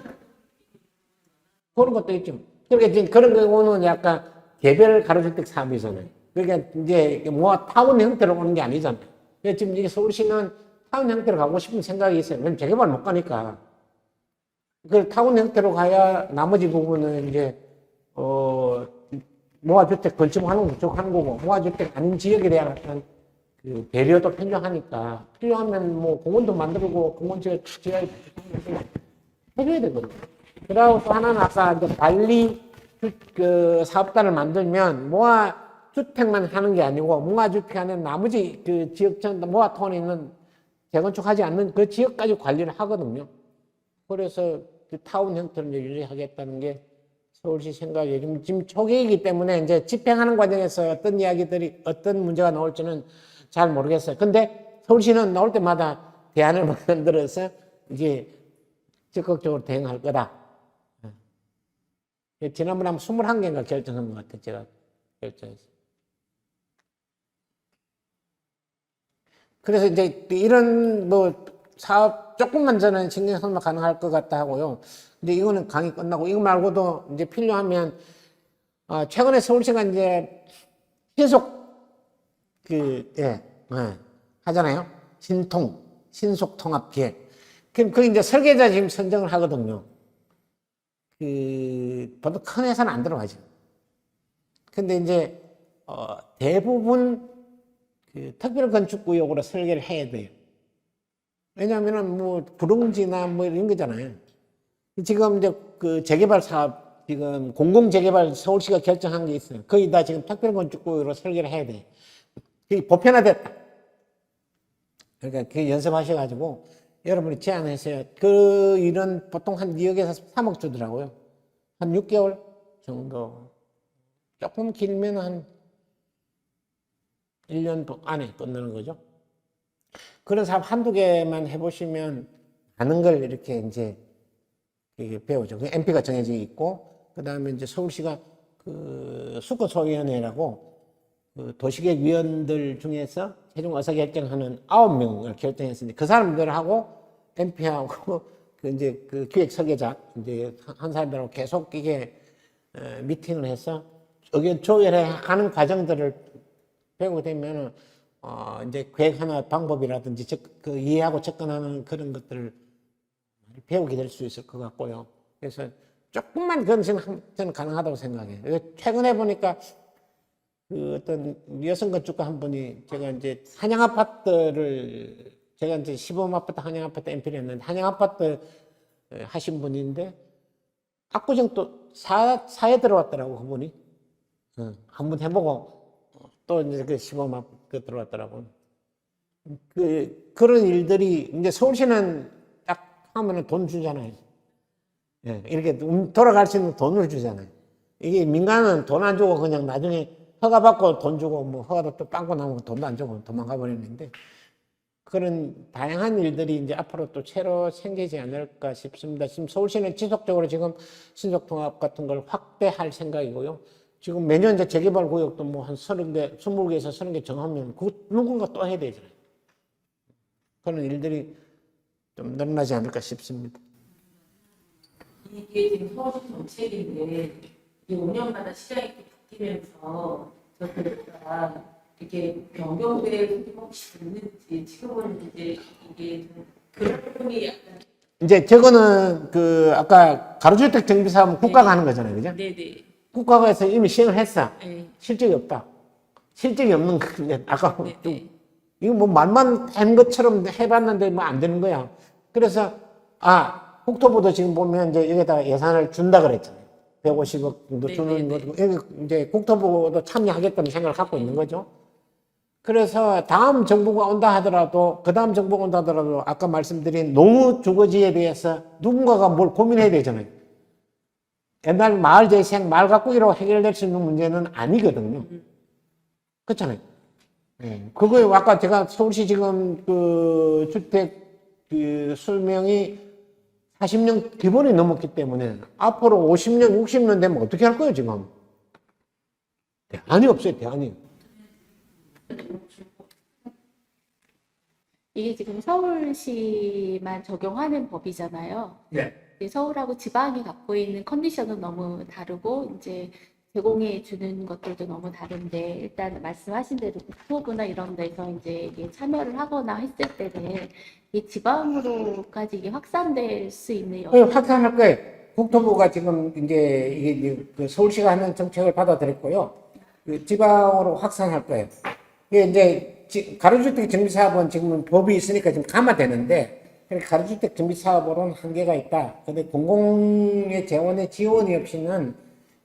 그런 것도 있죠. 그러니까 지금 그런 경우는 약간 개별 가로주택 사업이잖아요. 그러니까 이제 뭐 타운 형태로 오는 게 아니잖아요. 그러니까 지금 이게 서울시는 타운 형태로 가고 싶은 생각이 있어요. 왜냐면 재개발 못 가니까. 그 타운 형태로 가야 나머지 부분은 이제, 모아주택 건축하는 거 그쪽 하는 거고, 모아주택 아닌 지역에 대한 어떤 그 배려도 필요하니까, 필요하면 뭐 공원도 만들고, 공원 지역 지하에 해줘야 되거든요. 그리고 또 하나는 아까 이제 관리 그 사업단을 만들면 모아주택만 하는 게 아니고, 모아주택 하는 나머지 그 지역전, 모아타운에 있는 재건축하지 않는 그 지역까지 관리를 하거든요. 그래서 그 타운 형태를 유지하겠다는 게 서울시 생각이에요. 지금 초기이기 때문에 이제 집행하는 과정에서 어떤 이야기들이, 어떤 문제가 나올지는 잘 모르겠어요. 근데 서울시는 나올 때마다 대안을 만들어서 이제 적극적으로 대응할 거다. 지난번에 한 21개인가 결정한 것 같아요. 제가 결정해서. 그래서 이제 이런 뭐 사업 조금만 저는 신경 쓰면 가능할 것 같다 하고요. 근데 이거는 강의 끝나고 이거 말고도 이제 필요하면 최근에 서울시가 이제 신속 하잖아요. 신속 통합 기획. 그럼 그 이제 설계자 지금 선정을 하거든요. 보통 큰 회사는 안 들어가죠. 근데 이제 대부분 특별건축구역으로 설계를 해야 돼요. 왜냐하면은 뭐 부릉지나 뭐 이런 거잖아요. 지금 이제 그 재개발 사업 지금 공공재개발 서울시가 결정한 게 있어요. 거의 다 지금 특별건축구역으로 설계를 해야 돼요. 그게 보편화됐다. 그러니까 그 연습하셔가지고 여러분이 제안하세요. 그 일은 보통 한 2억에서 3억 주더라고요. 한 6개월 정도. 조금 길면 한 1년 안에 끝나는 거죠. 그런 사업 한두 개만 해보시면 많은 걸 이렇게 이제 배우죠. 그 MP가 정해져 있고, 그 다음에 이제 서울시가 그 수권소위원회라고 그 도시계획위원들 중에서 최종 의사결정하는 9명을 결정했으니 그 사람들하고 MP하고 그 이제 그 기획 설계자 이제 한 사람들하고 계속 이게 미팅을 해서 의견 조율해 가는 과정들을 배우게 되면은 이제 계획하는 방법이라든지 그 이해하고 접근하는 그런 것들을 배우게 될 수 있을 것 같고요. 그래서 조금만 그건 저는 가능하다고 생각해요. 최근에 보니까 그 어떤 여성 건축가 한 분이 제가 이제 한양 아파트를 제가 이제 시범 아파트 한양 아파트 MP를 했는데 한양 아파트 하신 분인데 압구정 또 사에 들어왔더라고 그분이. 한번 해보고 또 이제 그 시범 아파트 들어왔더라고. 그런 일들이 이제 서울시는 딱 하면은 돈 주잖아요. 예, 이렇게 돌아갈 수 있는 돈을 주잖아요. 이게 민간은 돈 안 주고 그냥 나중에 허가 받고 돈 주고 뭐 허가도 또 빵꾸 나면 돈도 안 주고 도망가 버리는데 그런 다양한 일들이 이제 앞으로 또 새로 생기지 않을까 싶습니다. 지금 서울시는 지속적으로 지금 신속통합 같은 걸 확대할 생각이고요. 지금 매년 이제 재개발 구역도 뭐 한 30개, 20개에서 30개 정하면 그 누군가 또 해야 되잖아요. 그런 일들이 좀 늘어나지 않을까 싶습니다. 이게 지금 서울시 정책인데 이게 5년마다 시장이 이렇게 바뀌면서 저희가 이렇게 변경될 혹시 있는지 지금은 이제 이게 좀 그런 부분이 약간 이제 저거는 그 아까 가로주택 정비 사업은 국가가 하는 거잖아요, 그죠? 네네. 국가가 해서 이미 시행을 했어. 네. 실적이 없다. 실적이 없는 건데 아까 네, 좀 네. 이거 뭐 말만 한 것처럼 해봤는데 뭐 안 되는 거야. 그래서 국토부도 지금 보면 이제 여기다 예산을 준다 그랬잖아요. 150억 정도 네, 주는 네, 거고 여기 이제 국토부도 참여하겠다는 생각을 갖고 있는 거죠. 그래서 다음 정부가 온다 하더라도 그 다음 정부가 온다 하더라도 아까 말씀드린 노후 주거지에 대해서 누군가가 뭘 고민해야 되잖아요. 옛날 마을 재생, 마을 가꾸기로 해결될 수 있는 문제는 아니거든요. 그렇잖아요. 네. 그거 아까 제가 서울시 지금 그 주택 그 수명이 40년 기본이 넘었기 때문에 앞으로 50년, 60년 되면 어떻게 할 거예요, 지금? 대안이 없어요, 대안이. 이게 지금 서울시만 적용하는 법이잖아요. 네. 서울하고 지방이 갖고 있는 컨디션은 너무 다르고 이제 제공해 주는 것들도 너무 다른데 일단 말씀하신 대로 국토부나 이런 데서 이제 이게 참여를 하거나 했을 때는 이 지방으로까지 이게 확산될 수 있는 확산할 거예요. 국토부가 지금 이게 그 서울시가 하는 정책을 받아들였고요. 그 지방으로 확산할 거예요. 이게 이제 가로주택 정비 사업은 지금 법이 있으니까 지금 감화되는데 가로주택 정비 사업으로는 한계가 있다. 근데 공공의 재원의 지원이 없이는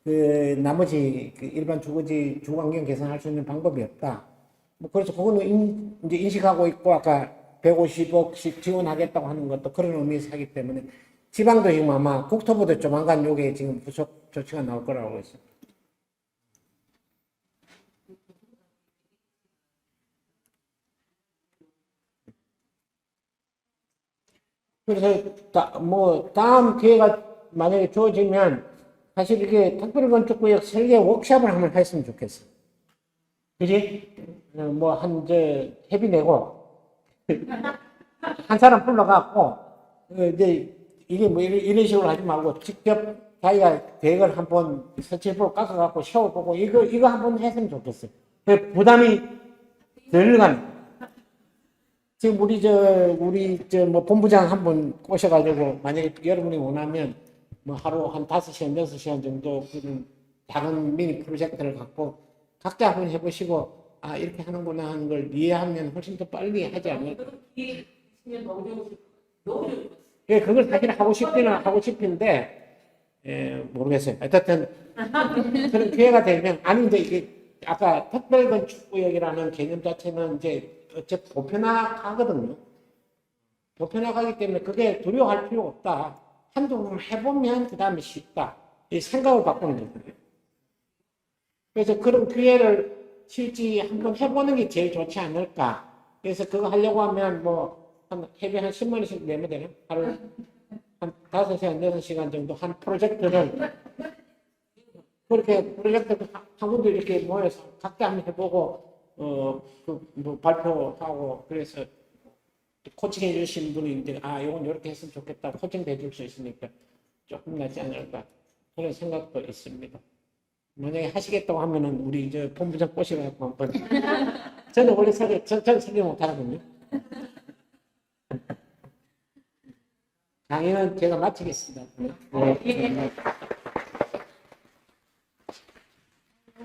그 나머지 그 일반 주거지 주거환경 개선할 수 있는 방법이 없다. 뭐 그래서 그거는 이제 인식하고 있고 아까 150억씩 지원하겠다고 하는 것도 그런 의미에서 하기 때문에 지방도 지금 아마 국토부도 조만간 요게 지금 부속 조치가 나올 거라고 알고 있어요. 그래서 뭐 다음 기회가 만약에 주어지면 사실 이게 특별건축구역 설계 워크숍을 한번 했으면 좋겠어. 그지? 뭐, 회비 내고, 한 사람 불러갖고, 이제, 이게 뭐, 이런 식으로 하지 말고, 직접 자기가 계획을 한번 설치해보고 깎아갖고 세워보고, 이거 한번 했으면 좋겠어. 부담이 덜 가는. 지금 뭐, 본부장 한 분 꼬셔가지고, 만약에 여러분이 원하면, 뭐, 하루 한 5시간, 6시간 정도, 그런 작은 미니 프로젝트를 갖고, 각자 한번 해보시고, 아, 이렇게 하는구나 하는 걸 이해하면 훨씬 더 빨리 하지 않을까. 이게 너무 좋고 너무 좋고. 예, 그걸 사실 하고 싶기는 하고 싶은데, 모르겠어요. 어쨌든, 그런 기회가 되면, 아니, 이제 이게, 아까 특별건축구역이라는 개념 자체는 이제, 어째 보편화가거든요. 보편화가기 때문에 그게 두려워할 필요 없다. 한두 번 해보면 그 다음에 쉽다. 이 생각을 바꾸는 거거든요. 그래서 그런 기회를 실제 한번 해보는 게 제일 좋지 않을까. 그래서 그거 하려고 하면 회비 한 10만 원씩 내면 되나? 하루 한 5시간, 6시간 정도 한 프로젝트를 그렇게 프로젝트 한 군데 이렇게 모여서 각자 한번 해보고, 발표하고 그래서 코칭해 주신 분이 이제, 이건 이렇게 했으면 좋겠다. 코칭도 해줄 수 있으니까 조금 낫지 않을까. 그런 생각도 있습니다. 만약에 하시겠다고 하면은 우리 이제 본부장 꼬시라고 한번. 저는 원래 저는 설계 못하거든요. 강의는 제가 마치겠습니다. 네.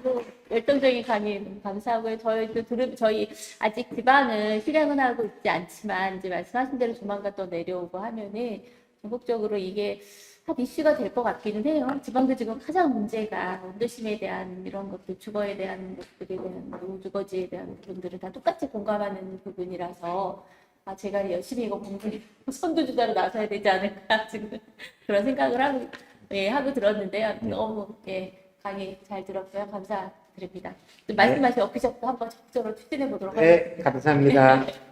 너무 열정적인 강의 너무 감사하고요. 저희 아직 지방은 실행은 하고 있지 않지만 이제 말씀하신 대로 조만간 또 내려오고 하면은 전국적으로 이게 한 이슈가 될 것 같기는 해요. 지방도 지금 가장 문제가 온도심에 대한 이런 것들, 주거에 대한 것들에 대한 노주거지에 대한 부분들은 다 똑같이 공감하는 부분이라서 제가 열심히 이거 공부 선두주자로 나서야 되지 않을까 지금 그런 생각을 하고 들었는데요. 너무 강의 잘 들었고요. 감사드립니다. 말씀하신 워크숍도 한번 적극적으로 추진해 보도록 하겠습니다. 네, 감사합니다.